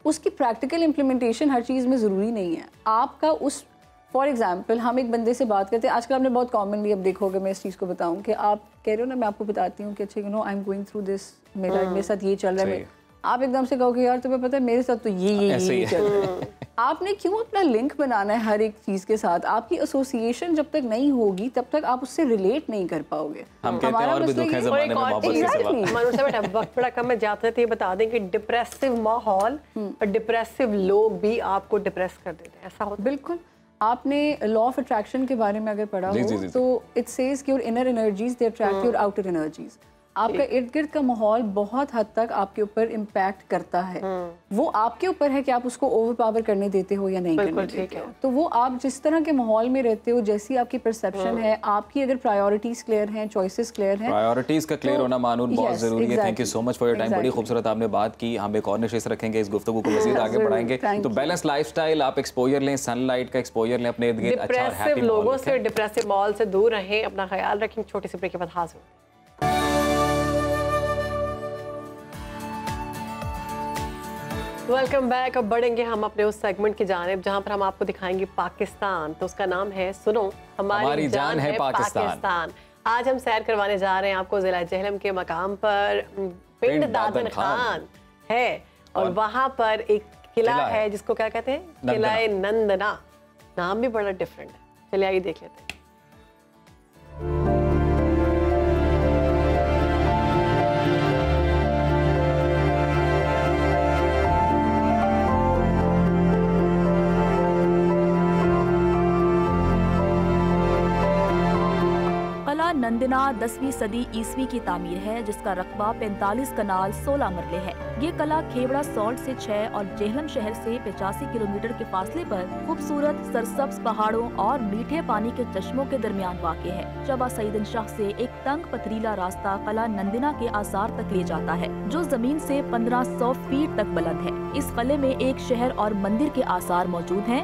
उसकी प्रैक्टिकल इम्प्लीमेंटेशन हर चीज़ में ज़रूरी नहीं है। आपका उस, फॉर एग्जाम्पल हम एक बंदे से बात करते हैं, आजकल आपने बहुत कॉमनली, अब देखोगे, मैं इस चीज़ को बताऊं कि आप कह रहे हो ना, मैं आपको बताती हूँ कि अच्छा, you know, I am going through this, मेरे साथ ये चल रहा है, आप एकदम से कहोगे यार तुम्हें पता है मेरे साथ तो ये चल रहा है। आपने क्यों अपना लिंक बनाना है हर एक चीज़ के साथ? आपकी एसोसिएशन जब तक नहीं होगी तब तक आप उससे रिलेट नहीं कर पाओगे। हम कहते हैं और भी दुख है ज़माने में मोहब्बत के सिवा। मनु से बेटा वक्त बड़ा कम है, जाते थे बता दें कि डिप्रेसिव माहौल और डिप्रेसिव लोग भी आपको डिप्रेस कर देते हैं, ऐसा होता है? बिल्कुल। आपने लॉ ऑफ अट्रैक्शन के बारे में अगर पढ़ा हो तो इट सेज कि your inner energies they attract your outer energies. आपका इर्द गिर्द का माहौल बहुत हद तक आपके ऊपर इम्पैक्ट करता है। वो आपके ऊपर है कि आप उसको ओवर पावर करने देते हो या नहीं करने देते हो। तो वो आप जिस तरह के माहौल में रहते हो, जैसी आपकी परसेप्शन है, आपकी अगर प्रायोरिटीज क्लियर हैं, चॉइसेस क्लियर हैं, प्रायोरिटीज का क्लियर होना मानून बहुत जरूरी है। Thank you so much for your time. बड़ी खूबसूरत आपने बात की। हम एक और नशिस्त रखेंगे, इस गुफ्तगू को मज़ीद आगे बढ़ाएंगे। तो बैलेंस लाइफस्टाइल, आप एक्सपोजर लें, सनलाइट का एक्सपोजर लें, अपने इर्द गिर्द अच्छा और हैप्पी लोगों से, डिप्रेसिव माहौल से दूर रहें, अपना ख्याल रखें। छोटी सी ब्रेक के बाद हाजिर। Welcome back. अब बढ़ेंगे हम अपने उस सेगमेंट की जानिब जहां पर हम आपको दिखाएंगे पाकिस्तान। तो उसका नाम है सुनो हमारी जान है पाकिस्तान। आज हम सैर करवाने जा रहे हैं आपको जिला जेहलम के मकाम पर पिंड दादन खान है, और वहां पर एक किला है जिसको क्या कहते हैं, किला नंदना। नाम भी बड़ा डिफरेंट है। चलिए आइए देख लेते हैं। नंदना 10वीं सदी ईस्वी की तामीर है, जिसका रकबा 45 कनाल 16 मरले है। ये कला खेवड़ा सॉल्ट से 6 और जेहलम शहर से 85 किलोमीटर के फासले पर खूबसूरत सरसब्ज पहाड़ों और मीठे पानी के चश्मों के दरमियान वाक़ है। चबा सईदन शाह से एक तंग पथरीला रास्ता कला नंदना के आसार तक ले जाता है, जो जमीन से 1500 फीट तक बुलंद है। इस किले में एक शहर और मंदिर के आसार मौजूद हैं।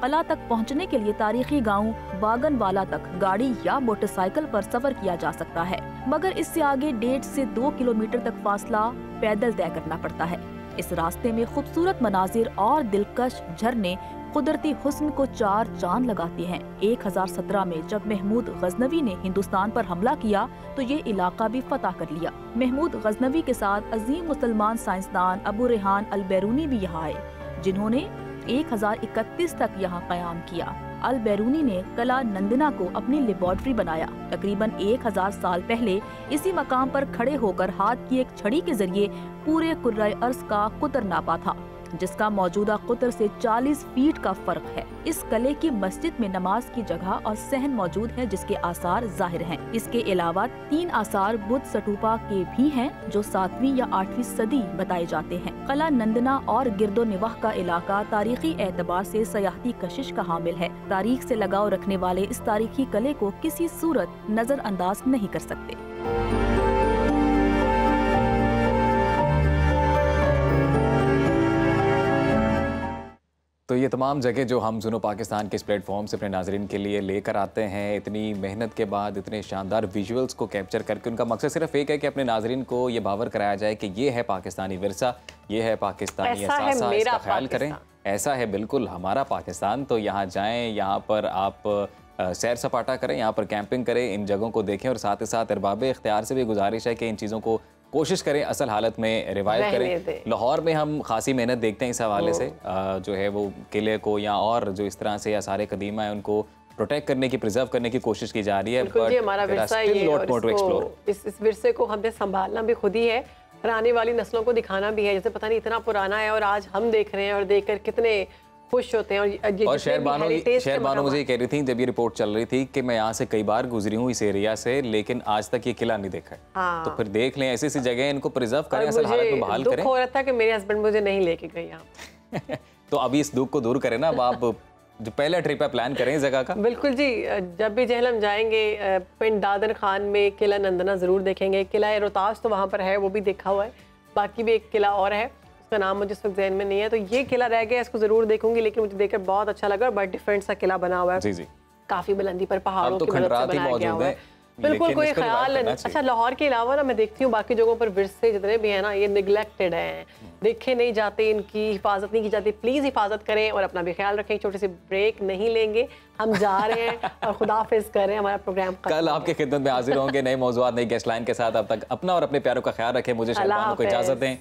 कला तक पहुंचने के लिए तारीखी गांव बागनवाला तक गाड़ी या मोटरसाइकिल पर सफर किया जा सकता है, मगर इससे आगे 1.5 से 2 किलोमीटर तक फासला पैदल तय करना पड़ता है। इस रास्ते में खूबसूरत मनाजिर और दिलकश झरने कुदरती हुस्न को 4 चांद लगाते हैं। 1017 में जब महमूद गजनवी ने हिंदुस्तान पर हमला किया तो ये इलाका भी फतह कर लिया। महमूद गजनवी के साथ अजीम मुसलमान साइंसदान अबू रेहान अल बैरूनी भी यहाँ आए, जिन्होंने 1031 तक यहाँ कयाम किया। अल बैरूनी ने कला नंदना को अपनी लेबोरेटरी बनाया। तकरीबन 1000 साल पहले इसी मकाम पर खड़े होकर हाथ की एक छड़ी के जरिए पूरे कुर्राए अर्ज का कुतर नापा था, जिसका मौजूदा कुतर से 40 फीट का फर्क है। इस किले की मस्जिद में नमाज की जगह और सहन मौजूद है, जिसके आसार जाहिर हैं। इसके अलावा 3 आसार बुद्ध स्तूपा के भी हैं, जो 7वीं या 8वीं सदी बताए जाते हैं। कला नंदना और गिरदो निवाह का इलाका तारीखी एतबार से सयाहती कशिश का हामिल है। तारीख से लगाव रखने वाले इस तारीखी किले को किसी सूरत नजरअंदाज नहीं कर सकते। तो ये तमाम जगह जो हम सुनो पाकिस्तान के इस प्लेटफॉर्म से अपने नाजरीन के लिए लेकर आते हैं, इतनी मेहनत के बाद इतने शानदार विजुअल्स को कैप्चर करके, उनका मकसद सिर्फ एक है कि अपने नाजरीन को ये बावर कराया जाए कि ये है पाकिस्तानी विरसा, ये है पाकिस्तानी एहसास, इसका ख्याल करें। ऐसा है बिल्कुल हमारा पाकिस्तान। तो यहाँ जाएँ, यहाँ पर आप सैर सपाटा करें, यहाँ पर कैंपिंग करें, इन जगहों को देखें, और साथ ही साथ अरबाब इख्तियार से भी गुजारिश है कि इन चीज़ों को कोशिश करें असल हालत में रिवाइव करें। लाहौर में हम खासी मेहनत देखते हैं इस हवाले से, जो है वो किले को या और जो इस तरह से आसार कदीमा है उनको प्रोटेक्ट करने की, प्रिजर्व करने की कोशिश की जा रही है। बट हमारा विरसा ये और इस विरसे को हमने संभालना भी खुद ही है, और आने वाली नस्लों को दिखाना भी है। जैसे पता नहीं इतना पुराना है और आज हम देख रहे हैं और देखकर कितने खुश होते हैं। और शहरबानो मुझे कह रही थी जब ये रिपोर्ट चल रही थी कि मैं यहाँ से कई बार गुजरी हूँ इस एरिया से, लेकिन आज तक ये किला नहीं देखा है। हाँ। तो फिर देख लें, ऐसी जगह इनको प्रिजर्व करें, असल हालत में बहाल करें। दुख हो रहा था कि मेरे हस्बैंड मुझे नहीं लेके गए यहाँ। तो अभी इस दुख को दूर करें ना, अब आप जो पहला ट्रिप है प्लान करें इस जगह का। बिल्कुल जी, जब भी जेहलम जाएंगे पिंड दादन खान में किला नंदना जरूर देखेंगे। किला रोहतास तो वहाँ पर है, वो भी देखा हुआ है। बाकी भी एक किला और है, उसका नाम मुझे इस वक्त ज़हन में नहीं है। तो ये किला रह गया, इसको जरूर देखूंगी, लेकिन मुझे देखकर बहुत अच्छा लगा। बट डिफरेंट सा किला बना हुआ है, जी जी, काफी बुलंदी पर पहाड़ों की मदद से बनाया गया हुआ है। बिल्कुल कोई ख्याल नहीं। अच्छा, लाहौर के अलावा ना मैं देखती हूँ बाकी जगहों पर विरसे जितने भी हैं ना, ये निगलेक्टेड हैं, देखे नहीं जाते, इनकी हिफाजत नहीं की जाती। प्लीज़ हिफाजत करें और अपना भी ख्याल रखें। छोटे से ब्रेक नहीं लेंगे, हम जा रहे हैं और खुदाफिज कर रहे हैं। हमारा प्रोग्राम कल आपकी खिदमत में हाजिर होंगे नए मौजूद नई गेस्ट लाइन के साथ। अब तक अपना और अपने प्यारों का ख्याल रखें। मुझे शहरबानो को इजाजत दें।